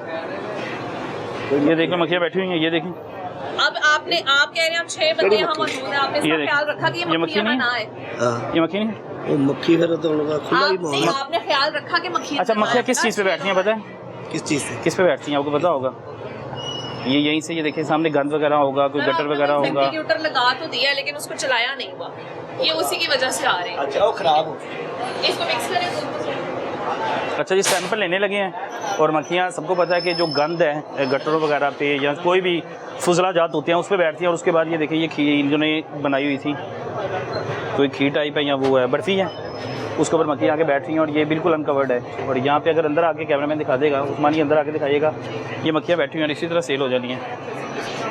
ये देखो मक्खियाँ बैठी हुई हैं, ये देखें। अब आप कह रहे हैं हम 6 बंदे यहाँ मौजूद हैं, आपने ये इसका देख, ख्याल रखा कि ये ये मक्खी मक्खियां नहीं ना आए? हाँ, ये मक्खी नहीं, वो मक्खी फिर तो उनका खुला ही नहीं, माहौल। आपने ख्याल रखा कि मक्खियां अच्छा मक्खियाँ किस चीज़ पे बैठती हैं पता है? किस चीज से? किस पे बैठती हैं आपको पता होगा? ये यहीं से, ये देखिए सामने गंद वगैरह होगा, कोई गटर वगैरह होगा। कंप्यूटर लगा तो दिया लेकिन उसको चलाया नहीं हुआ, ये उसी की वजह से आ रहे हैं। अच्छा वो खराब हो, इसको मिक्स करें दोनों को। अच्छा जी, सैंपल लेने लगे हैं और मक्खियाँ, सबको पता है कि जो गंद है गटरों वगैरह पे या कोई भी फुजला जात होते हैं उस पर बैठती हैं। और उसके बाद ये देखिए, ये खीर इन्होंने बनाई हुई थी, कोई खीर टाइप है या वो है बर्फ़ी है, उसके ऊपर मक्खियाँ आके बैठ रही हैं और ये बिल्कुल अनकवर्ड है। और यहाँ पे अगर अंदर आके कैमरामैन दिखा देगा, उस्मान ये अंदर आके दिखाइएगा, ये मक्खियाँ बैठी हुई हैं और इसी तरह सेल हो जानी हैं।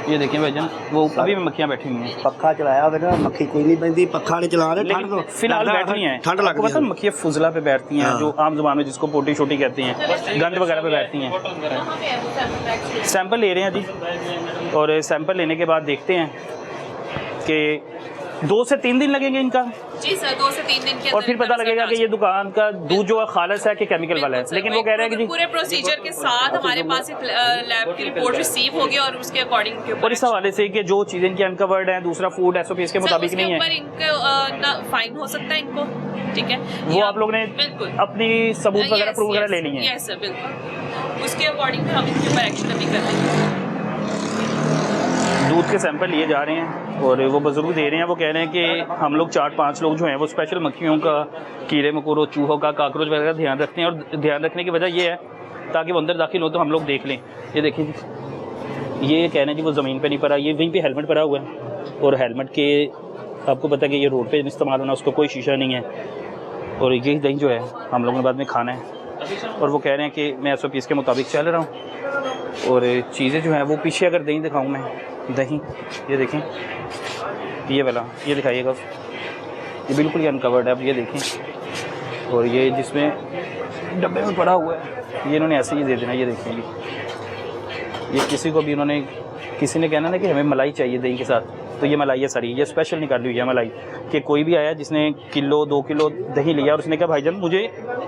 ये देखिए भाईजान, वो अभी भी मक्खियाँ बैठी हुई हैं। पक्खा चलाया हुआ ना, मक्खी कोई नहीं बहती, पक्खा नहीं चला रहे, ठंड लेकिन तो फिलहाल बैठ रही हैं। ठंड आपको लगती पता है है। मक्खियाँ फुजला पे बैठती हैं, हाँ। जो आम जुबान में जिसको पोटी छोटी कहते हैं, गंद वगैरह पे बैठती हैं। कहाँ पे है वो सैंपल? सैंपल ले रहे हैं जी, और सैंपल लेने के बाद देखते हैं कि 2 से 3 दिन लगेंगे इनका, जी सर, 2 से 3 दिन के और फिर पता लगेगा कि ये दुकान का दूध जो है खालिस है कि केमिकल वाला है। लेकिन वो कह रहे हैं कि जी, पूरे प्रोसीजर के साथ हमारे पास एक लैब की रिपोर्ट रिसीव होगी और उसके अकॉर्डिंग और इस हवाले से कि जो चीज़ें इनकी अनकवर्ड हैं, दूसरा फूड SOPs के मुताबिक नहीं है, इनको फाइन हो सकता है इनको, ठीक है? वो आप लोग ने बिल्कुल अपनी सबूत वगैरह प्रूफ वगैरह ले लिए हैं। यस सर, बिल्कुल उसके अकॉर्डिंग हम इनके ऊपर एक्शन अभी कर रहे हैं। दूध के सैंपल लिए जा रहे हैं और वो बुजुर्ग दे रहे हैं। वो कह रहे हैं कि हम लोग 4-5 लोग जो हैं वो स्पेशल मक्खियों का, कीड़े मकोड़ों, चूहों का, काकरोच वगैरह का ध्यान रखते हैं। और ध्यान रखने की वजह ये है ताकि वो अंदर दाखिल हो तो हम लोग देख लें। ये देखिए जी, ये कह रहे हैं जी वो ज़मीन पे नहीं पड़ा, ये वहीं पे हेलमेट पड़ा हुआ है और हेलमेट के आपको पता है कि ये रोड पे इस्तेमाल होना, उसको कोई शीशा नहीं है। और ये दही जो है हम लोगों ने बाद में खाना है। और वो कह रहे हैं कि मैं SOPs के मुताबिक चल रहा हूँ। और चीज़ें जो हैं वो पीछे अगर दही दिखाऊँ मैं, दही ये देखें, ये वाला ये दिखाइएगा, ये बिल्कुल ही अनकवर्ड है। अब ये देखें, और ये जिसमें डब्बे में पड़ा हुआ है ये इन्होंने ऐसे ही दे देना। ये देखेंगे, ये किसी को भी इन्होंने, किसी ने कहना ना कि हमें मलाई चाहिए दही के साथ, तो ये मलाई है सारी, ये स्पेशल निकाली हुई है मलाई। कि कोई भी आया जिसने 1-2 किलो दही लिया और उसने कहा भाईजान मुझे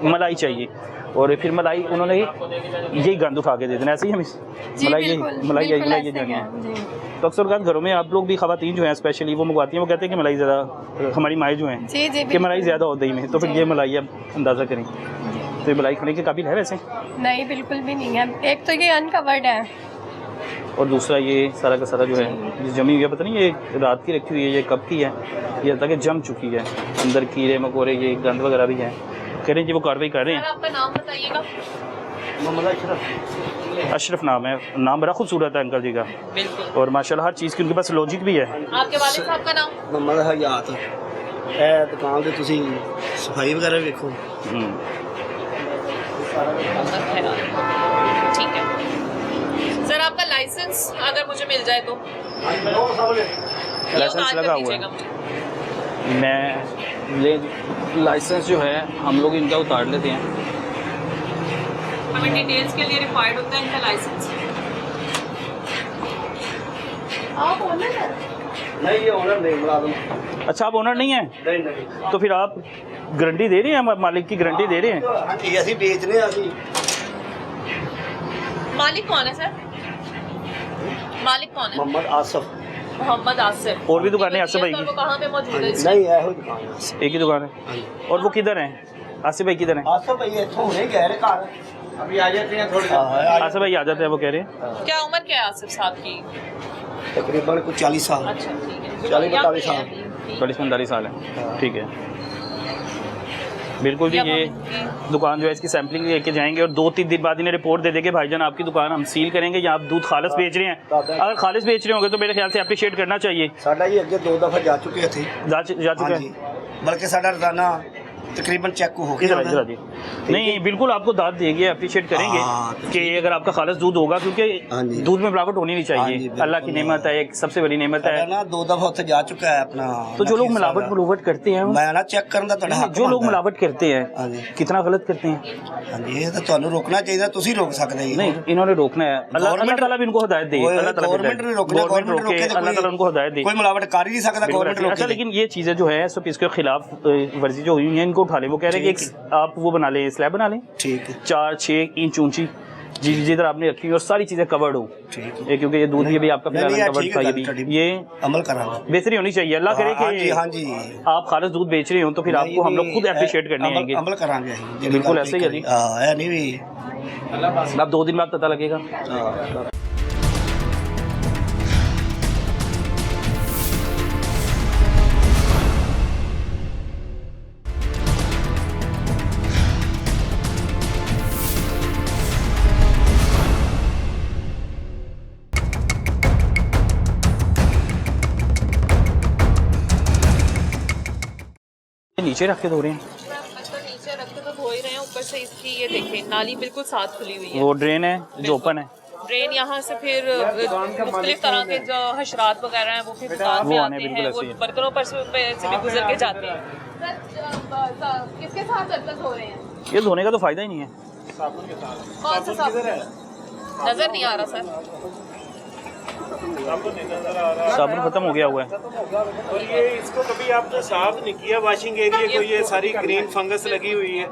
मलाई चाहिए, और फिर मलाई उन्होंने यही गंद उठा के दे देना, ऐसे ही हमें मलाई ये जानी है। तो अक्सर बात घरों में आप लोग भी, ख़वातीन जो हैं स्पेशली वो मंगवाती हैं, वो कहते हैं कि मलाई ज़्यादा, हमारी माएँ जो हैं कि मलाई ज़्यादा हो दही में, तो फिर ये मलाई आप अंदाज़ा करें तो ये मलाई खाने के काबिल है वैसे? नहीं, बिल्कुल भी नहीं है। एक तो ये अनकवर्ड है और दूसरा ये सारा का सारा जो है ये जमी हुई है, पता नहीं ये रात की रखी हुई है, ये कब की है, ये तक जम चुकी है, अंदर कीड़े मकोड़े, ये गंद वगैरह भी है। कह रहे हैं जी वो कार्रवाई कर रहे हैं। आपका नाम बताइएगा? अशरफ नाम है, नाम बड़ा खूबसूरत है अंकल जी का, बिल्कुल। और माशाल्लाह हर चीज़ की उनके पास लॉजिक भी है। आपके वालिद साहब का नाम? मोहम्मद हयात। ਇਹ ਦੁਕਾਨ ਤੇ ਤੁਸੀਂ ਸਫਾਈ ਵਗੈਰਾ ਵੇਖੋ। ठीक है सर, आपका लाइसेंस अगर मुझे मिल जाए तो? लाइसेंस लगा हुआ है, मैं ले लाइसेंस जो है हम लोग इनका उतार लेते हैं। हमें डिटेल्स के लिए रिक्वायर्ड होता है इनका लाइसेंस। आप बोल रहे हैं नहीं ये ओनर नहीं मुलाजिम। अच्छा, आप ओनर नहीं है? नहीं। तो फिर आप गारंटी दे रहे हैं, मालिक की गारंटी दे रहे हैं? ये ਅਸੀਂ बेचने ਅਸੀਂ। मालिक कौन है सर? मालिक कौन है? मोहम्मद आसिफ। मोहम्मद आसिफ। और भी दुकानें आसिफ भाई की? वो कहाँ पे मौजूद है? नहीं है वो दुकान है। एक ही दुकान है। और वो किधर है आसिफ भाई, किधर है? आसिफ भाई इत्थों हुणे गए ने घर, अभी आ जाते हैं थोड़ी। आसिफ भाई आ जाते हैं, वो कह रहे हैं। क्या उम्र क्या है आसिफ साहब की? तकरीबन कुछ 40 साल। अच्छा ठीक है, 40-45 साल। 40-45 साल है, ठीक है। बिल्कुल जी, ये दुकान जो है इसकी सैम्पलिंग लेके जाएंगे और 2-3 दिन बाद इन्हें रिपोर्ट दे देंगे भाईजान आपकी दुकान हम सील करेंगे या आप दूध खालिस बेच रहे हैं। अगर खालिस बेच रहे होंगे तो मेरे ख्याल से अप्रिशिएट करना चाहिए। साडा ये अगे 2 दफा जा चुके थे। जा चुका है, बल्कि साडा रोजाना तकरीबन चेक हो इधर गया। जी नहीं, बिल्कुल आपको दाद देंगे, अप्रिशिएट करेंगे कि अगर आपका खालिस दूध होगा, क्योंकि दूध में मिलावट होनी नहीं चाहिए। अल्लाह की नेमत है, एक सबसे बड़ी नेमत है ना। 2 दफा उत्थे जा चुका है अपना। तो जो लोग मिलावट करते हैं, मैं ना चेक करन दा तुहाडा हक। जो लोग मिलावट करते हैं कितना गलत करते हैं। हां जी, ये तो ਤੁਹਾਨੂੰ रोकना चाहिए, ਤੁਸੀਂ रोक सकते हैं। नहीं, इन्होंने रोकना है। अल्लाह ताला भी इनको हिदायत दे, अल्लाह ताला गवर्नमेंट ने रोकना, गवर्नमेंट रोके तो अल्लाह ताला उनको हिदायत दे। कोई मिलावट कर ही नहीं सकता गवर्नमेंट रोके। अच्छा, लेकिन ये चीज़ें जो है सब इसके खिलाफ वर्जी जो हुई है इनको उठा लें। वो कह रहे हैं कि आप वो बना लें, स्लैब बना लें, ठीक है, 4-6 इंच ऊंची, जिधर आपने रखी हुई और सारी चीज़ें कवर्ड हो, ठीक है, क्योंकि ये दूध भी आपका फिलहाल कवर्ड था, ये अमल करांगे, बेहतरी होनी चाहिए। अल्लाह करे कि हाँ जी आप खालिस दूध बेच रहे हो तो फिर आपको हम लोग खुद अप्रिशिएट करने आएंगे। अमल करांगे बिल्कुल ऐसे ही है जी। है नहीं भी अब 2 दिन बाद पता लगेगा। नीचे रख के धो रहे हैं, मतलब नीचे रख के तो धो ही रहे हैं, ऊपर से इसकी ये देखें नाली बिल्कुल साफ खुली हुई है। वो ड्रेन है जो ओपन है, ड्रेन यहाँ से फिर मुख्तलिफ तरह के जो हशरात वगैरह हैं वो फिर दुकान में आते हैं, वो बर्तनों पर से भी गुजर के जाते हैं। किसके साथ बर्तन धो रहे हैं? ये धोने का तो फायदा ही नहीं है। कौन सा साबुन? नजर नहीं आ रहा सर, साबुन खत्म हो गया हुआ है। और ये इसको कभी आपने साफ नहीं किया वॉशिंग एरिया को, ये सारी ग्रीन फंगस लगी हुई है।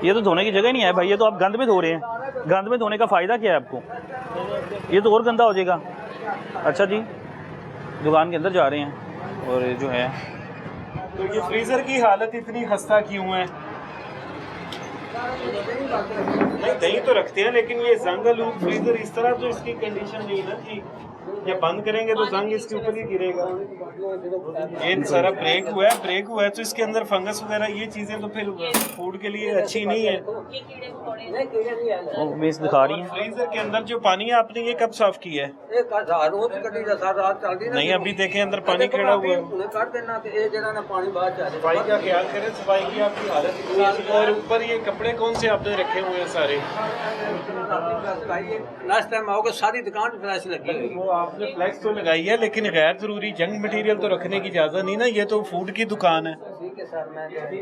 ये तो धोने की जगह नहीं है भाई, ये तो आप गंद में धो रहे हैं। गंद में धोने का फायदा क्या है आपको? ये तो और गंदा हो जाएगा। अच्छा जी, दुकान के अंदर जा रहे हैं और जो है तो ये फ्रीजर की हालत इतनी खस्ता क्यों है? नहीं, दही तो रखते हैं लेकिन ये जंग आलूद फ्रीजर इस तरह तो इसकी कंडीशन नहीं ना थी। या बंद करेंगे तो जंग इसके ऊपर ही गिरेगा। ये सारा ब्रेक हुआ है तो इसके अंदर फंगस वगैरह ये चीजें तो फिर फूड के लिए अच्छी नहीं है। मिस दिखा रही हैं। फ्रीजर के अंदर जो पानी है आपने ये कब साफ किया है? नहीं, अभी देखें अंदर पानी खड़ा हुआ है। सफाई का ख्याल करें, सफाई की आपकी हालत इतनी अच्छी है। और ऊपर ये कपड़े कौन से आपने रखे हुए हैं सारे? लास्ट टाइम आओगे सारी दुकान फ्लैश लगी हुई। वो आपने फ्लैक्स तो लगाई है लेकिन गैर जरूरी जंग मटेरियल तो रखने की इजाजत नहीं ना। ये तो फूड की दुकान है,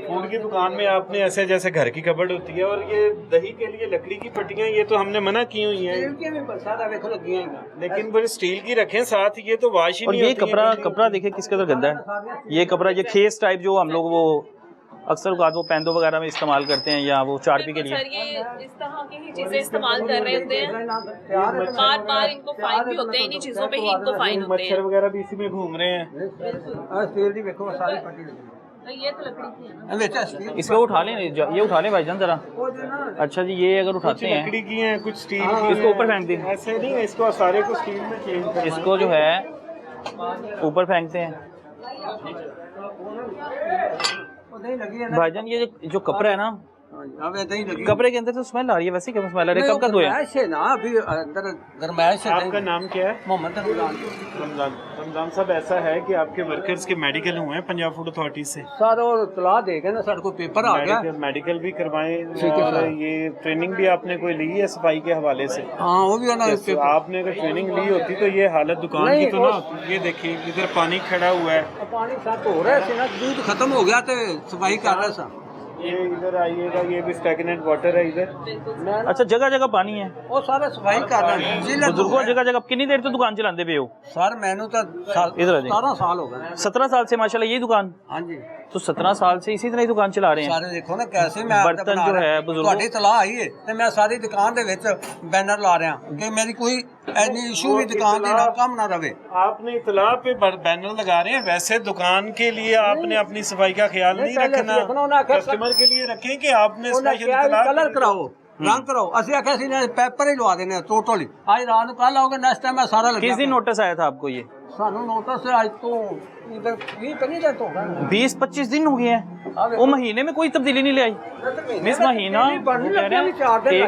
फूड की दुकान में आपने ऐसे जैसे घर की कबर्ड होती है। और ये दही के लिए लकड़ी की पट्टियां ये तो हमने मना की हुई हैं, लेकिन वो स्टील की रखें साथ, ये तो वाश ही और नहीं ये होती कपड़ा देखिए किस कदर गंदा है। ये कपड़ा, ये खेस टाइप जो हम लोग वो अक्सर वो पैंदो वगैरह में इस्तेमाल करते हैं या वो चारपी के लिए। सर ये इस तरह की ही चीजें इस्तेमाल कर रहे होते हैं, बार इनको फाइन भी होते हैं, इन्हीं चीजों पे ही इनको फाइन होते हैं। मच्छर वगैरह भी इसी में घूम रहे हैं। ये तो लकड़ी की है ना। इसको उठा लें, ये उठा लें भाईजान जरा। अच्छा जी, ये अगर उठाते हैं लकड़ी की हैं, कुछ स्टील की, इसको ऊपर फेंक दें। ऐसे नहीं है, इसको सारे को स्टील में चेंज करना है। इसको जो है ऊपर फेंकते हैं। भाईजान ये जो कपड़ा है ना, कपड़े के अंदर तो स्मेल आ रही है। वैसे क्या स्मेल आ रही है? कब का धोया? आपका नाम क्या है? मोहम्मद रमजान साहब, ऐसा है कि आपके वर्कर्स के मेडिकल हुए हैं पंजाब फूड अथॉरिटी से सर, और इतला दे गए ना सर को पेपर आ गया। मेडिकल भी करवाएं और ये ट्रेनिंग भी आपने कोई ली है सफाई के हवाले से? हाँ, वो भी है ना। आपने अगर ट्रेनिंग ली होती तो ये हालत दुकान की तो ना होती। ये देखिए इधर पानी खड़ा हुआ है, पानी साफ हो रहा है ना, दूध खत्म हो गया तो सफाई कर रहा था। ये इधर आइएगा, ये भी स्टैगनेंट वाटर है इधर। अच्छा, जगह जगह पानी है, ਉਹ ਸਾਰੇ ਸਫਾਈ ਕਰ ਰਹੇ ਨੇ बुजुर्गों जगह जगह। कितनी देर से दुकान चलाते पे हो? ਸਰ ਮੈਨੂੰ ਤਾਂ इधर आ जाइए। 17 ਸਾਲ ਹੋ ਗਏ। 17 साल से माशाल्लाह यही दुकान। हाँ जी, तो 17 साल से इसी तरह ही दुकान चला रहे हैं। ਸਾਰੇ ਦੇਖੋ ਨਾ कैसे मैं बर्तन जो है बुजुर्गों, ਤੁਹਾਡੀ ਤਲਾਹ ਆਈ ਹੈ ਤੇ ਮੈਂ ਸਾਰੀ ਦੁਕਾਨ ਦੇ ਵਿੱਚ ਬੈਨਰ ਲਾ ਰਿਹਾ ਕਿ ਮੇਰੀ ਕੋਈ ਐਨੀ ਇਸ਼ੂ ਵੀ ਦੁਕਾਨ ਦੀ ਨਾ ਕੰਮ ਨਾ ਰਵੇ। आपने इतला पे बैनर लगा रहे हैं, वैसे दुकान के लिए आपने अपनी सफाई का ख्याल नहीं रखना, कस्टमर के लिए रखें कि आपने स्पेशल इतला कलर कराओ, रंग कराओ। ਅਸੀਂ ਆਖਿਆ ਸੀ ਨਾ ਪੇਪਰ ਹੀ ਲਵਾ ਦੇਣੇ ਟੋਟਲੀ। ਅੱਜ ਰਾਤ ਨੂੰ ਕੱਲ ਆਓਗੇ, ਨੈਕਸਟ ਟਾਈਮ ਮੈਂ ਸਾਰਾ ਲੱਗਿਆ। किस दिन नोटिस आया था आपको? ये ਸਾਨੂੰ ਨੋਟਿਸ ਅੱਜ ਤੋਂ 20-25 ਦਿਨ ਹੋ ਗਏ। 20-25 दिन हो गए हैं। वो महीने में कोई तब्दीली नहीं ले आई? मिस महीना एक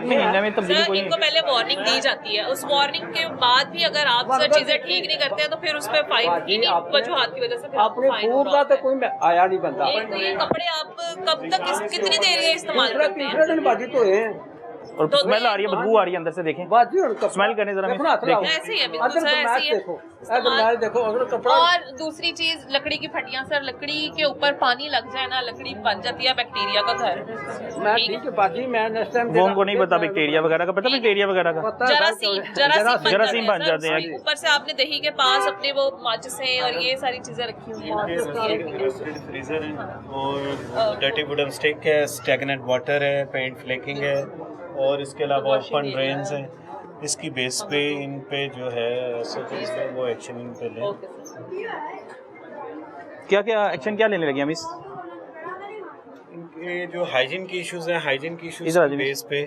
महीने में तब्दीली सर, कोई इनको पहले वार्निंग दी जाती है, उस वार्निंग के बाद भी अगर आप सर चीजें ठीक नहीं करते हैं तो फिर उस पर फाइन, इन्हीं वजूहात की वजह से फिर आपको ਆਪਣੇ फाइन फूड होगा। ਦਾ ਤੇ ਕੋਈ ਆਇਆ ਨਹੀਂ ਬੰਦਾ। एक तो ये कपड़े आप कब तक कितनी देर ये इस्तेमाल करते हैं? तीसरे दिन बाजी तो है और तो स्मेल ये आ रही है, बदबू आ रही है अंदर से। देखें बाजी और स्मेल करने जरा देखो ना, हाथ लगाओ। ऐसे ही है, बिल्कुल अदर सर, मैच ऐसे ही है। देखो, अदर मैच देखो, अगर कपड़ा। और दूसरी चीज लकड़ी की फटियां सर, लकड़ी के ऊपर पानी लग जाए ना, लकड़ी बन जाती है बैक्टीरिया का घर। मैं ठीक है बाजी, मैं नेक्स्ट टाइम वो उनको नहीं पता बैक्टीरिया वगैरह का। पता बैक्टीरिया वगैरह का? जरासीम बन जाते हैं। ऊपर से आपने दही के पास अपने वो माचिसें और ये सारी चीजें रखी हुई हैं। फ्रीजर है और डर्टी वुडन स्टिक है, स्टैगनेंट वाटर है, पेंट फ्लेकिंग है और इसके अलावा ओपन ड्रेन्स हैं। इसकी बेस पे इन पे जो है वो एक्शन इन पे लें। क्या क्या एक्शन क्या लेने लगे हम इस? ये जो हाइजीन की इश्यूज हैं, हाइजीन की इश्यूज इधर आ की जाइए। बेस पे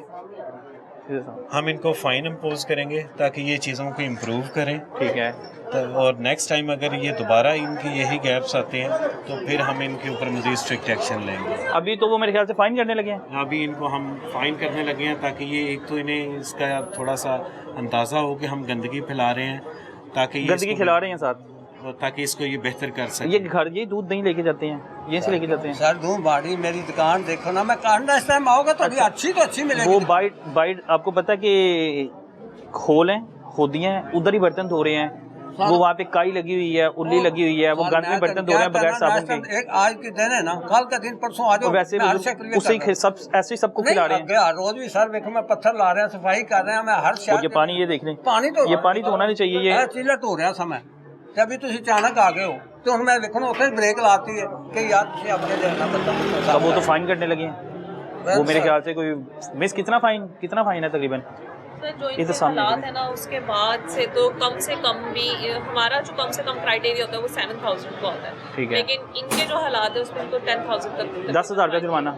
हम इनको फाइन इम्पोज करेंगे ताकि ये चीज़ों को इम्प्रूव करें। ठीक है। और नेक्स्ट टाइम अगर ये दोबारा इनकी यही गैप्स आते हैं तो फिर हम इनके ऊपर मज़ीद स्ट्रिक्ट एक्शन लेंगे। अभी तो वो मेरे ख्याल से फाइन करने लगे हैं। अभी इनको हम फाइन करने लगे हैं ताकि ये एक तो इन्हें इसका थोड़ा सा अंदाज़ा हो कि हम गंदगी फैला रहे हैं, ताकि गंदगी खिला रहे हैं साथ, ताकि इसको ये बेहतर कर सके। ये घर ये दूध नहीं लेके जाते हैं, ये से लेके जाते हैं। सर दूं बाड़ी मेरी दुकान देखो ना, मैं कांडा इस टाइम आओगे तो अभी अच्छी तो अच्छी मिलेगी। वो बाइट आपको पता है कि खोल हैं, खोदियाँ हैं, उधर ही बर्तन धो रहे हैं। वो वहाँ पे काई लगी हुई है, उल्ली लगी हुई है, वो गंद में बर्तन धो रहे हैं बगैर साबुन के। एक आज के दिन है ना, कल का दिन परसों आ जाओ, वैसे उसे सब ऐसे ही सबको खिला रहे हैं। हर रोज भी सर देखो मैं पत्थर ला रहे हैं, सफाई कर रहे हैं, मैं हर और ये पानी ये देख लें, पानी तो ये पानी तो होना नहीं चाहिए। ये चिल्लट हो रहा समय जब तुम अचानक आ गए हो तो मैं देखो ना उसे ब्रेक लाती है कि यार तुम अपने देना। अब वो तो फाइन करने लगे हैं। वो मेरे ख्याल से कोई मिस कितना फाइन है तकरीबन? सर जो इनके हालात है ना, उसके बाद से तो कम से कम भी हमारा जो कम से कम क्राइटेरिया होता है वो 7,000 का होता है। ठीक है। लेकिन इनके जो हालात है उसमें इनको 10,000 तक 10,000 का जुर्माना।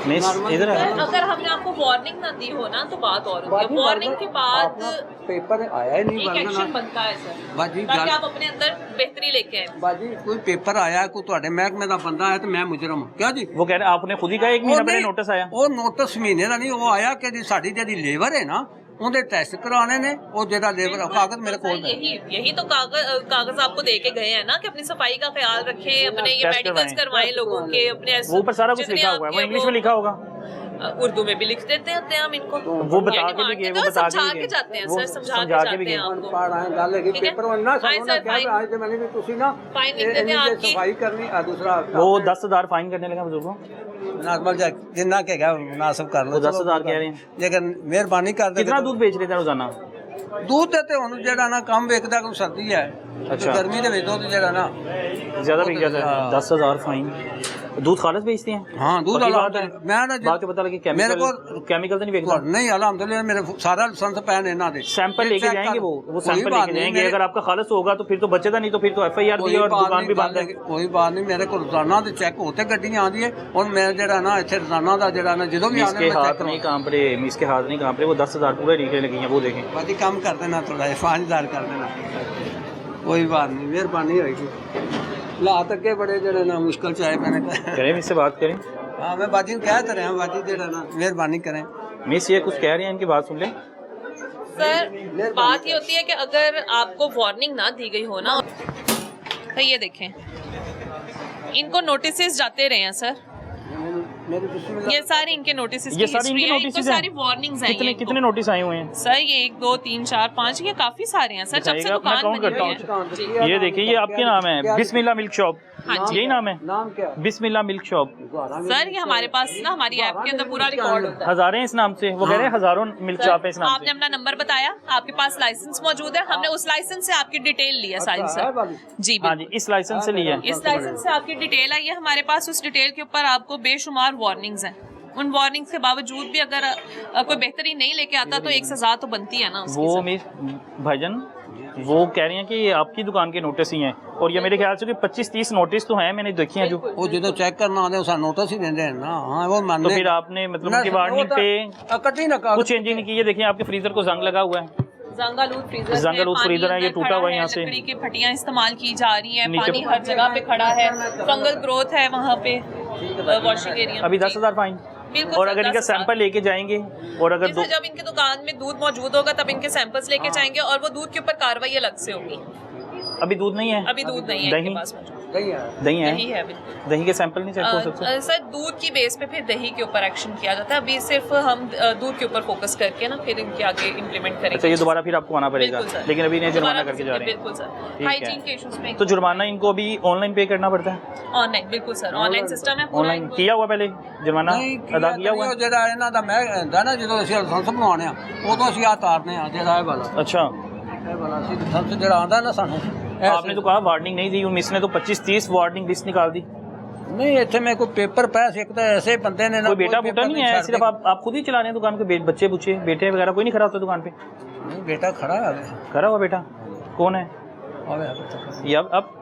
मिस इधर है। अगर हमने आपको वार्निंग ना दी हो ना तो बात और होती है। वार्निंग के बाद पेपर आया ही नहीं, एक एक्शन बनता है सर, बाजी ताकि आप अपने अंदर बेहतरी लेके आए। बाजी कोई पेपर आया, कोई ਤੁਹਾਡੇ महकमे का बंदा आया तो मैं मुजरम हूं क्या जी? वो कह रहे हैं आपने खुद ही कहा 1 महीना पहले नोटिस आया। वो नोटिस महीने का नहीं, वो आया कि जी साडी जेडी लेबर है ना ਉਹਦੇ ਟੈਸਟ ਕਰਾਣੇ ਨੇ, ਉਹ ਜਿਹੜਾ ਲੇਬਰ ਕਾਗਜ਼ ਮੇਰੇ ਕੋਲ है। यही तो कागज आपको दे के गए हैं ना कि अपनी सफाई का ख्याल रखें, अपने ये मेडिकल्स करवाएं लोगों के, अपने वो ऊपर सारा कुछ लिखा हुआ है, वो इंग्लिश में लिखा होगा, उर्दू में भी लिख देते हैं हम इनको। वो बता के भी गए, वो बता समझा के जाते हैं सर, समझा के जाते हैं आपको। ਪੜ੍ਹ ਆਏ ਗੱਲ ਹੈ ਕਿ ਪੇਪਰ ਵੰਨਾ ਸਾਨੂੰ ਕਿਹਾ ਵੀ ਅੱਜ ਤੇ ਮੈंने भी ਤੁਸੀਂ ना फाइन लिख देते हैं आपकी। सफाई करनी आ दूसरा वो 10,000 फाइन करने लगा बुजुर्गों। नॉर्मल जिन्ना के गया मुनासिब कर लो। वो 10,000 कह रहे हैं। लेकिन मेहरबानी कर दे। कितना दूध बेच रहे थे रोजाना? दूध देते ਹੁਣ ਜਿਹੜਾ ਨਾ ਕੰਮ ਵੇਖਦਾ ਕੋਈ ਸਰਦੀ ਹੈ, अच्छा गर्मी ਦੇ ਵਿੱਚ ਦੁੱਧ ਜਿਹੜਾ ਨਾ ज्यादा बिक जाता है। 10,000 फाइन। दूध खालिस बेचते हैं? हाँ दूध बात है। मैं ना बात तो पता लगी मेरे को केमिकल तो नहीं बेचता? नहीं अल्हम्दुलिल्लाह मेरे सारा लाइसेंस पैन है ना दे। सैंपल लेके जाएंगे वो सैंपल लेके जाएंगे। अगर आपका खालिस होगा तो फिर तो बचेगा, नहीं तो फिर तो FIR दी और दुकान भी बंद है। कोई बात नहीं, मेरे को रोजाना दे चेक होते गड्डियां आंदी है और मैं जेड़ा ना इथे रोजाना दा जेड़ा ना ਜਦੋਂ भी इसके हाथ नहीं कांप रहे, इसके हाथ नहीं कांप रहे। वो 10,000 पूरे लिखने लगी हैं, वो देखें। बाकी काम कर देना थोड़ा फानदार कर देना, कोई बात नहीं, मेहरबानी होगी। हालात अगे बड़े जड़े ना मुश्किल चाहे मैंने करें इससे बात करें। हाँ मैं बाजी कह तो रहा हूँ, बाजी जड़ा ना मेहरबानी करें। मिस ये कुछ कह रही हैं, इनकी बात सुन लें। सर बात ये होती है कि अगर आपको वार्निंग ना दी गई हो ना, तो ये देखें इनको नोटिस जाते रहे हैं सर, मेरी बिस्मिल्लाह। ये सारे इनके नोटिस ये सारी इनकी notices हैं? सारी वार्निंग्स हैं। कितने नोटिस आए हुए हैं सर? ये 1 2 3 4 5 ये काफी सारे हैं सर, जब से दिखाइएगा, मैं दुकान काउंट बनी करता हुई हूँ। है। ये देखिए, ये आपके नाम है बिस्मिल्लाह मिल्क शॉप, हाँ जी। यही नाम है नाम क्या है? बिस्मिल्लाह मिल्क शॉप। सर ये हमारे पास ना हमारी ऐप के अंदर पूरा रिकॉर्ड होता है। हजारे हैं इस नाम से, वो कह रहे हैं हजारों मिल्क शॉप है इस नाम आपने से। अपना नंबर बताया, आपके पास लाइसेंस मौजूद है, हमने उस लाइसेंस से आपकी डिटेल ली है सारी सर। जी हाँ बिल्कुल। जी, इस लाइसेंस से लिया है। इस लाइसेंस से आपकी डिटेल आई है हमारे पास, उस डिटेल के ऊपर आपको बेशुमार वार्निंग्स हैं। उन वार्निंग्स के बावजूद भी अगर कोई बेहतरी नहीं लेके आता तो एक सजा तो बनती है ना उसकी वो सर। मिस भाईजान वो कह रही हैं कि ये आपकी दुकान के नोटिस ही हैं, और ये मेरे ख्याल से 25-30 नोटिस तो हैं, मैंने देखी हैं जो। ਉਹ ਜਦੋਂ ਚੈੱਕ ਕਰਨ ਆਉਂਦੇ ਉਹ ਸਾਨੂੰ ਨੋਟਿਸ ਹੀ ਦਿੰਦੇ ਹਨ ਨਾ। ਹਾਂ ਉਹ तो ਮੰਨਦੇ फिर आपने मतलब उनकी वार्निंग पे ਇਕੱਠੀ ना कुछ चेंजिंग नहीं की है। देखिए आपके फ्रीजर को जंग लगा हुआ है, जंगालूद फ्रीजर जंगालूद पानी फ्रीजर है, ये अंदर टूटा खड़ा हुआ है यहाँ से। लकड़ी की फटियां इस्तेमाल की जा रही हैं, नीचे- पानी हर जगह पे खड़ा है, फंगल ग्रोथ है वहाँ पे वॉशिंग एरिया। अभी 10,000 फाइन। बिल्कुल और सर, अगर इनका 10,000 सैंपल लेके जाएंगे और अगर जैसे जब इनकी दुकान में दूध मौजूद होगा तब इनके सैंपल्स लेके जाएंगे और वो दूध के ऊपर कार्रवाई अलग से होगी। अभी दूध नहीं है, अभी दूध नहीं है दही इनके पास मौजूद। दही दही है, है बिल्कुल। दही के सैंपल नहीं चेक हो सकते? सर दूध की बेस पे फिर दही के ऊपर एक्शन किया जाता है, अभी सिर्फ हम दूध के ऊपर फोकस करके ना फिर इनके आगे इम्प्लीमेंट करेंगे। अच्छा, ये दोबारा फिर आपको आना पड़ेगा, बिल्कुल सर। लेकिन अभी इन्हें जुर्माना दोबारा करके जा रहे हैं। बिल्कुल सर, ठीक है। हाइजीन के इश्यूज में तो जुर्माना इनको अभी ऑनलाइन पे करना पड़ता है? ऑनलाइन, बिल्कुल सर, ऑनलाइन सिस्टम है पूरा। ऑनलाइन किया हुआ पहले जुर्माना अदा किया हुआ है? ਜਿਹੜਾ ਇਹਨਾਂ ਦਾ ਮੈਂ ਹੁੰਦਾ ਨਾ ਜਦੋਂ ਅਸੀਂ ਲਾਇਸੈਂਸ ਬਣਾਉਣੇ ਆ ਉਦੋਂ ਅਸੀਂ ਆ ਤਾਰਨੇ ਆ ਜਿਹੜਾ ਇਹ ਵਾਲਾ अच्छा, ਇਹ ਵਾਲਾ ਅਸੀਂ ਲਾਇਸੈਂਸ ਜਿਹੜਾ ਆਉਂਦਾ ਨਾ ਸਾਨੂੰ आपने तो कहा वार्निंग नहीं दी, मिस ने तो 25-30 वार्निंग लिस्ट निकाल दी। नहीं इतने में कोई पेपर पैस एक तो ऐसे बंदे ने ना कोई बेटा बूटा पेपर नहीं है, छाड़ सिर्फ के- आप खुद ही चला रहे हैं दुकान के? बच्चे बुच्चे बेटे वगैरह कोई नहीं खड़ा होता दुकान पे? नहीं बेटा खड़ा है खड़ा हुआ बेटा कौन है और ये? अब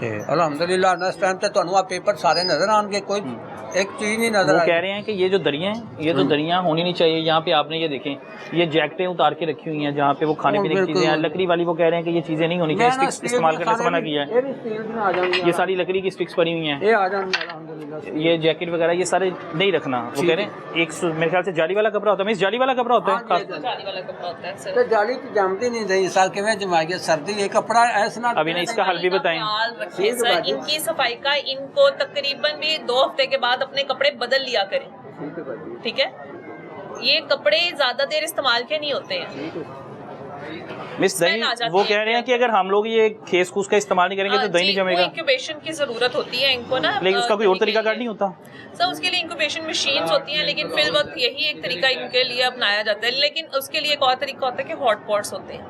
ਤੇ ਅਲਹਮਦੁਲਿਲਾ ਇਸ ਟਾਈਮ ਤੇ ਤੁਹਾਨੂੰ ਆ ਪੇਪਰ ਸਾਰੇ ਨਜ਼ਰ ਆਣਗੇ कोई एक चीज नहीं नजर वो आई। कह रहे हैं कि ये जो दरिया हैं, ये तो दरिया होनी नहीं चाहिए यहाँ पे। आपने ये देखें, ये जैकेटें उतार के रखी हुई हैं जहाँ पे वो खाने पीने की बिल्कुल। चीजें हैं। लकड़ी वाली वो कह रहे हैं कि ये चीजें नहीं होनी चाहिए, स्टिक्स इस्तेमाल करने से मना किया है। ये भी स्टील की आ जाएंगी, ये सारी लकड़ी की स्टिक्स पड़ी हुई हैं, ये आ जाएंगे अल्हम्दुलिल्लाह। ये जैकेट वगैरह ये सारे नहीं रखना। वो कह रहे हैं एक मेरे ख्याल से जाली वाला कपड़ा होता है, इस जाली वाला कपड़ा होता है खास। जाली वाला कपड़ा होता है तो सर। जाली तो जमती नहीं रही साल के में जमाइए सर्दी ये कपड़ा ऐसा ना अभी नहीं, इसका हल भी बताएं। ख्याल रखिए सर इनकी सफाई का। इनको तकरीबन भी 2 हफ्ते के बाद अपने कपड़े बदल लिया करें, ठीक है? ये कपड़े ज्यादा देर इस्तेमाल के नहीं होते हैं। मिस दही आ जाती वो है कह रहे हैं कि अगर हम लोग ये खेस खूस का इस्तेमाल नहीं करेंगे तो दही नहीं जमेगा। इंक्यूबेशन की जरूरत होती है इनको ना, लेकिन उसका कोई और दही के तरीका लिए। कार नहीं होता? सर उसके लिए इंक्यूबेशन मशीन्स होती हैं, लेकिन फिल वक्त यही एक तरीका इनके लिए अपनाया जाता है। लेकिन उसके लिए एक और तरीका होता है कि हॉट पॉट्स होते हैं,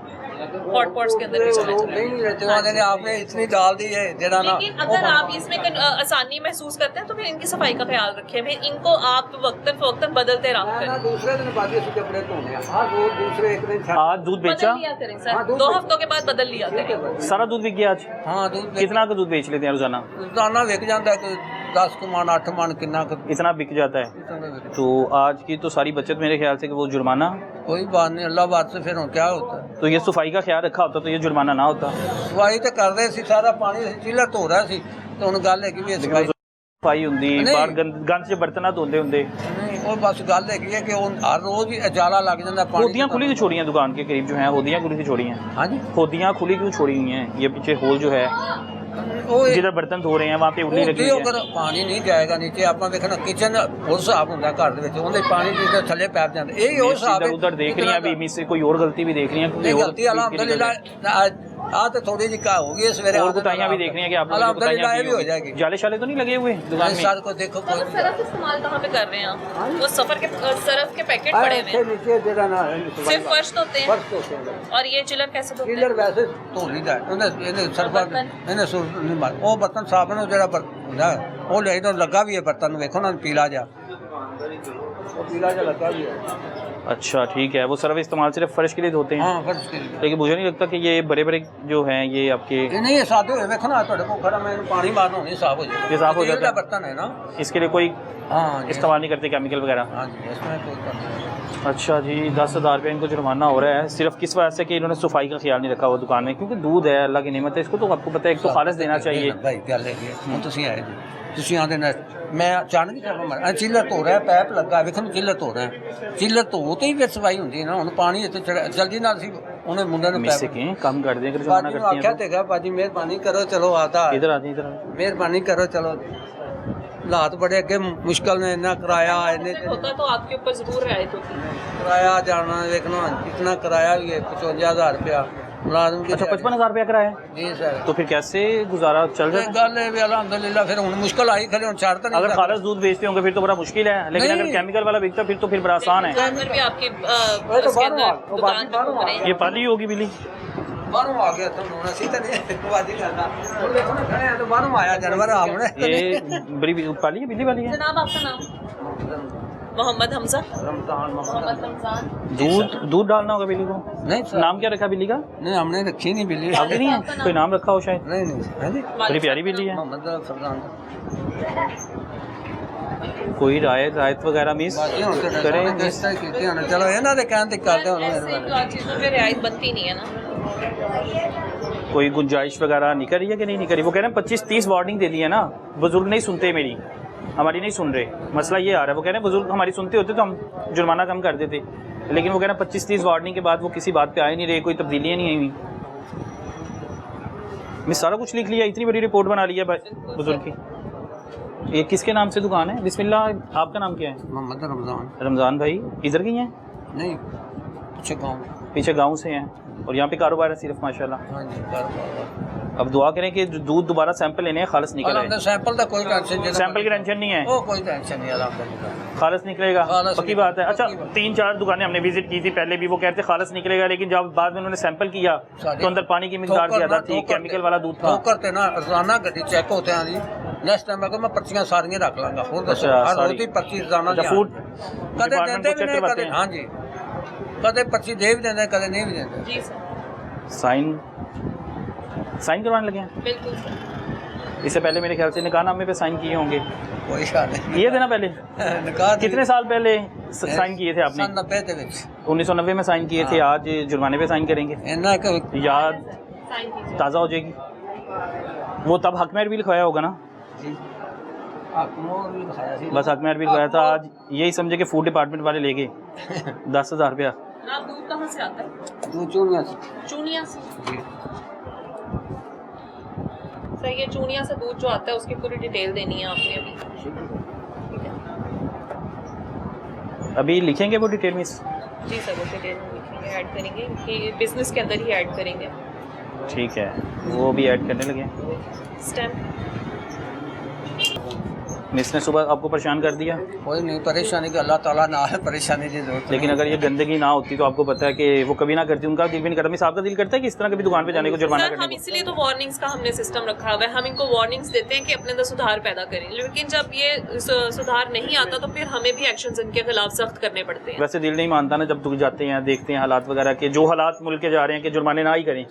हॉट पॉट्स के अंदर भी चला लोग जाता है। नहीं रहते वहाँ ने आपने इतनी डाल दी है जरा ना लेकिन अगर आप इसमें आसानी महसूस करते हैं तो फिर इनकी सफाई का ख्याल रखें, फिर इनको आप वक्तन फवक्तन बदलते रहा ना करें। दूसरे दिन बाद ये कपड़े धोने आज रोज दूसरे एक दिन छाड़- आज दूध बेचा, बदल लिया करें सर, हाँ, दूध 2 हफ्तों के बाद बदल लिया करें। सारा दूध बिक गया आज? हाँ दूध कितना का दूध बेच लेते हैं रोजाना? रोजाना विक जाता है कोई 10 मन 8 मन कितना इतना बिक जाता है? तो आज की तो सारी बचत मेरे ख्याल से कि वो जुर्माना। कोई बात नहीं अल्लाह बात से फिर हम क्या होता है। तो ये सफाई का ख्याल रखा होता तो ये जुर्माना ना होता। सफाई तो कर रहे सी सारा पानी चीला धो रहा सी तो हुण गल है कि भी सफाई सफाई हुंदी नहीं। बाहर गंद से बर्तन धोंदे हुंदे। नहीं वो बस गल है कि हुण हर रोज ही जाला लग जाता पानी होदियाँ खुली क्यों छोड़ी हैं दुकान के करीब जो हैं? होदियाँ खुली क्यों छोड़ी हैं? हाँ जी होदियाँ खुली क्यों छोड़ी हुई हैं? ये पीछे होल जो है वो जिधर बर्तन धो रहे हैं वहाँ पे उल्ली लगी हुई है। अगर पानी नहीं जाएगा नीचे ਆਪਾਂ ਵੇਖਣਾ ਕਿਚਨ ਉਸ ਹਿਸਾਬ ਹੁੰਦਾ ਘਰ ਦੇ ਵਿੱਚ ਉਹਦੇ ਪਾਣੀ ਦੇ ਥੱਲੇ ਪੈਪ ਜਾਂਦਾ ਇਹ ਉਹ ਹਿਸਾਬ इधर उधर देख रही हैं अभी मिस से कोई और गलती भी देख रही हैं? नहीं गलती अल्हम्दुलिल्लाह आ तो थोड़ी जी का हो गई सवेरे और कुताहियाँ भी देख रही हैं कि आप लोगों ने अल्हम्दुलिल्लाह ये भी हो कुताहियाँ जाएगी की? जाले शाले तो नहीं लगे हुए दुकान में? साल को देखो कोई सर सरफ इस्तेमाल कहाँ पे कर रहे हैं आप? वो सफर के सरफ के पैकेट पड़े हुए हैं, नीचे जरा ना सिर्फ फर्श धोते हैं। फर्श होते हैं और ये चिलर कैसे धोते हैं? किलर वैसे धो लीदा ਇਹਨੇ ਸਰਫਾ ਇਹਨੇ ਸੁਰ ਨਹੀਂ ਮਾਰ ਉਹ ਬਰਤਨ ਸਾਫ ਨੂੰ ਜਿਹੜਾ ਹੁੰਦਾ ਉਹ ਲੈ ਤੋਂ ਲੱਗਾ ਵੀ ਹੈ ਬਰਤਨ ਨੂੰ ਵੇਖੋ ਨਾ ਪੀਲਾ ਜਾ ਉਹ ਪੀਲਾ ਜਾ ਲੱਗਾ ਵੀ ਹੈ अच्छा ठीक है, वो सर्फ इस्तेमाल सिर्फ फर्श के लिए धोते हैं? हाँ फर्श के लिए लेकिन मुझे नहीं लगता कि ये बड़े बड़े जो हैं ये आपके ये नहीं ये सादे हुए ਵੇਖੋ ਨਾ ਤੁਹਾਡੇ ਕੋਲ ਖੜਾ ਮੈਂ ਇਹਨੂੰ ਪਾਣੀ ਮਾਰਨਾ ਨਹੀਂ ਸਾਫ ਹੋ ਜਾਏ ये साफ हो जाता है? बर्तन है ना इसके लिए कोई हाँ जी इस्तेमाल नहीं करते केमिकल वगैरह? हाँ जी इसमें कोई करना अच्छा जी, 10,000 रुपये इनको जुर्माना हो रहा है सिर्फ किस वजह से कि इन्होंने सफाई का ख्याल नहीं रखा हुआ दुकान में, क्योंकि दूध है अल्लाह की नेमत है, इसको तो आपको पता है एक तो खालिस देना चाहिए। भाई ਗੱਲ ਹੈਗੀ ਹੁਣ ਤੁਸੀਂ ਆਏ ਜੀ ਤੁਸੀਂ ਆਂਦੇ ਨੇ ਮੈਂ ਅਚਾਨਕ ਹੀ ਚੱਲ ਮਾਰ ਚੀਲਰ ਧੋ ਰਿਹਾ ਪੈਪ ਲੱਗਾ ਵੇਖਣ ਨੂੰ ਚੀਲਰ ਧੋ ਰਿਹਾ ਚੀਲਰ ਧੋ ਤੇ ਹੀ ਫਿਰ ਸਫਾਈ ਹੁੰਦੀ ਹੈ ਨਾ ਹੁਣ ਪਾਣੀ ਇੱਥੇ ਜਲਦੀ ਨਾਲ ਸੀ ਉਹਨੇ ਮੁੰਡੇ ਨੇ मिस से ਪੈਪ कहें कम कर दें अगर जुर्माना ਬਾਜੀ ਨੂੰ करती ਆਖਿਆ हैं ਤੇਗਾ ਬਾਜੀ ਮਿਹਰਬਾਨੀ ਕਰੋ ਚਲੋ ਆਦਾ तो। इधर आ जाइए इधर आ जाइए। ਮਿਹਰਬਾਨੀ ਕਰੋ ਚਲੋ हालात बड़े अगे मुश्किल ने, इन्ना किराया इन्ने होता तो आपके ऊपर जरूर रियायत होती है। किराया जाना देखना, इतना किराया भी है 55,000 रुपया मुलाजम की। अच्छा 55,000 रुपया किराया है? जी सर। तो फिर कैसे गुजारा चल रहा है? गल है भी अल्हम्दुलिल्लाह, फिर हुन मुश्किल आई खले, हुन छाड़ता नहीं। अगर खालिस दूध बेचते होंगे फिर तो बड़ा मुश्किल है, लेकिन नहीं। अगर केमिकल वाला बिकता फिर तो फिर बड़ा आसान है। जानवर भी आपके उसके अंदर दुकान पे घूम रहे हैं। ये पाली होगी बिल्ली? बाहरों आ गया तो होना सी तो नहीं वादी करना, और देखो ना खड़े हैं तो बाहरों आया जानवर हमने। ये बड़ी पाली है, बिल्ली वाली है? जनाब आपका नाम? मोहम्मद हमजा। मोहम्मद रमजान। दूध डालना होगा बिल्ली को? नहीं सर। नाम क्या रखा बिल्ली का? नहीं हमने रखी नहीं बिल्ली। आपकी नहीं है? कोई नाम रखा हो शायद? नहीं नहीं है जी, बड़ी प्यारी बिल्ली है। मोहम्मद फरजान। कोई रायत वगैरह मिस करें? चलो ਇਹਨਾਂ ਦੇ ਕਹਿਣ ਤੇ ਕਰਦੇ ਹੁਣ ऐसे तो आज चीज़ों पे रियायत बनती नहीं है ना। कोई गुंजाइश वगैरह नहीं करी है कि नहीं करी? वो कह रहे हैं 25-30 वार्निंग दे दी है ना, बुजुर्ग नहीं सुनते, मेरी हमारी नहीं सुन रहे, मसला ये आ रहा है। वो कह रहे हैं बुजुर्ग हमारी सुनते होते तो हम जुर्माना कम कर देते, लेकिन वो कह रहे हैं 25-30 वार्निंग के बाद वो किसी बात पे आ ही नहीं रहे, कोई तब्दीलियाँ नहीं आई हुई। मैं सारा कुछ लिख लिया, इतनी बड़ी रिपोर्ट बना ली है बुजुर्ग की। ये किसके नाम से दुकान है? बिस्मिल्लाह, आपका नाम क्या है? मोहम्मद रमजान। रमज़ान भाई इधर की हैं? नहीं पीछे गांव से हैं, और यहाँ पे कारोबार है सिर्फ माशाल्लाह। हाँ जी कारोबार। अब दुआ करें कि जो दूध दोबारा सैंपल लेने हैं खालिस निकल आए। सैंपल का कोई टेंशन, सैंपल की टेंशन नहीं है, वो कोई टेंशन नहीं अल्हम्दुलिल्लाह, खालिस निकलेगा, पक्की बात है। अच्छा पक्की बात। 3-4 दुकानें हमने विजिट की थी पहले भी, वो कहते खालिस निकलेगा, लेकिन जब बाद में उन्होंने सैंपल किया तो अंदर पानी की मिकदार ज़्यादा थी, केमिकल वाला दूध था। करते ना रोजाना गड्डी चेक होते हैं जी। नेक्स्ट टाइम अगर मैं पर्चियां सारियां रख लांगा, और दसो हर रोज ही पर्ची रोजाना अच्छा, फूड कदे देते भी नहीं, कदे हाँ जी, कदे पर्ची दे भी देते, कदे नहीं भी देते जी सर। साइन करवाने लगे हैं? बिल्कुल सर। इससे पहले मेरे ख्याल से निकाहनामे पे साइन किए होंगे? कोई शान नहीं किए थे ना पहले? कितने साल पहले साइन किए थे आपने? 1990 में साइन किए थे, आज जुर्माने पे साइन करेंगे? याद ताज़ा हो जाएगी। वो तब हक में भी लिखवाया होगा ना? बस हक में भी लिखवाया था, आज यही समझे कि फूड डिपार्टमेंट वाले ले गए 10,000 रुपया। दूध कहाँ से आता है? दूध चूनिया से। सर ये चूनिया से दूध जो आता है उसकी पूरी डिटेल देनी है आपने अभी लिखेंगे वो डिटेल में? जी सर, वो डिटेल में लिखेंगे, ऐड करेंगे कि बिजनेस के अंदर ही ऐड करेंगे। ठीक है, वो भी ऐड करने लगे। स्टैम्प इसने सुबह आपको परेशान कर दिया? कोई नहीं परेशानी का, अल्लाह ताला ना है परेशानी की जरूरत। लेकिन अगर ये गंदगी ना होती तो आपको पता है कि वो कभी ना करती, उनका दिल भी नहीं करता। मिस आपका दिल करता है कि इस तरह कभी दुकान पे जाने को, जुर्माना करने हम इसलिए तो वार्निंग्स का हमने सिस्टम रखा हुआ है, हम इनको वार्निंग्स देते हैं कि अपने अंदर सुधार पैदा करें, लेकिन जब ये सुधार नहीं आता तो फिर हमें भी एक्शन इनके खिलाफ सख्त करने पड़ते हैं। वैसे दिल नहीं मानता ना जब दुख जाते हैं, देखते हैं हालात वगैरह के, जो हालात मुल्क के जा रहे हैं कि जुर्माने ना ही करें।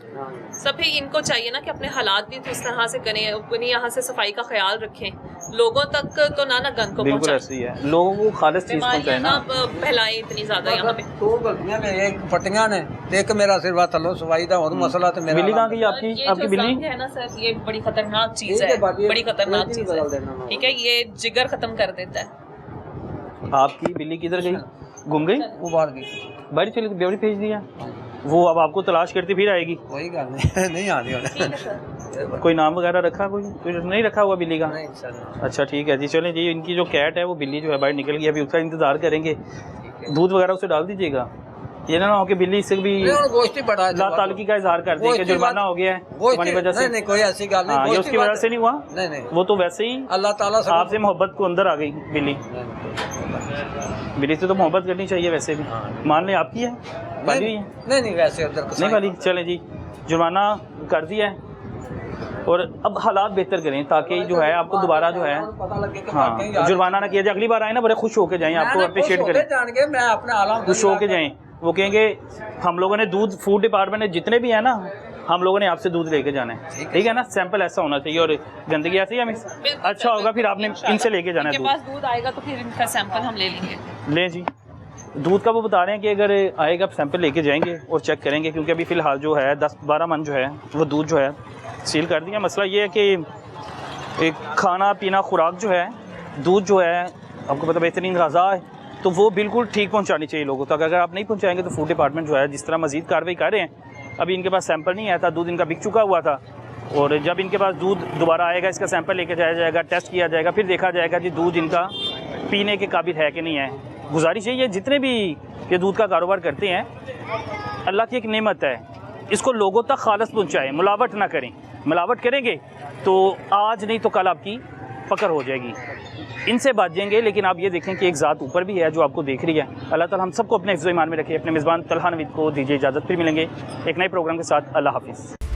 सभी इनको चाहिए ना कि अपने हालात भी तो इस तरह से करें, अपनी यहाँ से सफाई का ख्याल रखें, लोगों तक तो ना गंद को बिल्कुल ऐसे ही है, लोगों को खालिस चीज पहुंचाए ना फैलाए इतनी ज्यादा यहाँ पे। दो गलतियां ने, एक फटियां ने, एक मेरा सिर बात लो सफाई का और मसला तो मेरा। बिल्ली कहाँ गई आपकी? आपकी बिल्ली है ना सर, ये बड़ी खतरनाक चीज है, बड़ी खतरनाक चीज है, ठीक है, ये जिगर खत्म कर देता है। आपकी बिल्ली किधर गई? गुम गई? वो बाहर गई, बाहर चली, बेवड़ी भेज दिया वो, अब आपको तलाश करती फिर आएगी। कोई गल नहीं नहीं आती। कोई नाम वगैरह रखा? कोई नहीं रखा हुआ बिल्ली का? नहीं सर। अच्छा ठीक है जी, चलें जी, इनकी जो कैट है वो बिल्ली जो है बाहर निकल गई, अभी उसका इंतजार करेंगे, दूध वगैरह उसे डाल दीजिएगा, ये ना हो कि बिल्ली इससे भी लातालगी का इजहार कर दे कि जुर्माना हो गया है हमारी वजह से। नहीं कोई ऐसी बात नहीं, ये उसकी वजह से नहीं हुआ, नहीं वो तो वैसे ही अल्लाह ताला आपसे मोहब्बत को अंदर आ गई बिल्ली। बिल्ली से तो मोहब्बत करनी चाहिए वैसे भी। मान लें आपकी है, वाली हुई है? नहीं वैसे उधर नहीं वाली। चलें जी, जुर्माना कर दिया है और अब हालात बेहतर करें ताकि जो है आपको दोबारा जो है हाँ जुर्माना ना किया जाए, अगली बार आए ना बड़े खुश होके जाएं, आपको अप्रिशिएट करें, खुश होके जाएं। वो कहेंगे हम लोगों ने दूध, फूड डिपार्टमेंट ने जितने भी है ना, हम लोगों ने आपसे दूध लेके जाना है, ठीक है ना, सैंपल ऐसा होना चाहिए और गंदगी ऐसी है अच्छा होगा, फिर आपने इनसे लेके जाना है दूध। दूध आएगा तो फिर इनका सैंपल हम ले लेंगे। लें जी, दूध का वो बता रहे हैं कि अगर आएगा सैंपल लेके जाएंगे और चेक करेंगे, क्योंकि अभी फ़िलहाल जो है 10-12 मन जो है वो दूध जो है सील कर दिया। मसला ये है कि एक खाना पीना खुराक जो है, दूध जो है आपको पता बेहतरीन ग़ज़ा है, तो वो बिल्कुल ठीक पहुंचानी चाहिए लोगों तक। अगर आप नहीं पहुंचाएंगे तो फूड डिपार्टमेंट जो है जिस तरह मज़ीद कार्रवाई कर रहे हैं, अभी इनके पास सैंपल नहीं आया था, दूध इनका बिक चुका हुआ था, और जब इनके पास दूध दोबारा आएगा, इसका सैंपल लेके जाया जाएगा, टेस्ट किया जाएगा, फिर देखा जाएगा जी दूध इनका पीने के काबिल है कि नहीं है। गुजारिश यही है जितने भी ये दूध का कारोबार करते हैं, अल्लाह की एक नेमत है, इसको लोगों तक खालस पहुँचाएँ, मिलावट ना करें। मिलावट करेंगे तो आज नहीं तो कल आपकी पकड़ हो जाएगी, इनसे बचेंगे। लेकिन आप ये देखें कि एक ज़ात ऊपर भी है जो आपको देख रही है। अल्लाह ताला हम सबको अपने हिफ्ज़-ओ-ईमान में रखे। अपने मेज़बान तलहा नवीद को दीजिए इजाज़त, फिर मिलेंगे एक नए प्रोग्राम के साथ। अल्लाह हाफ़िज़।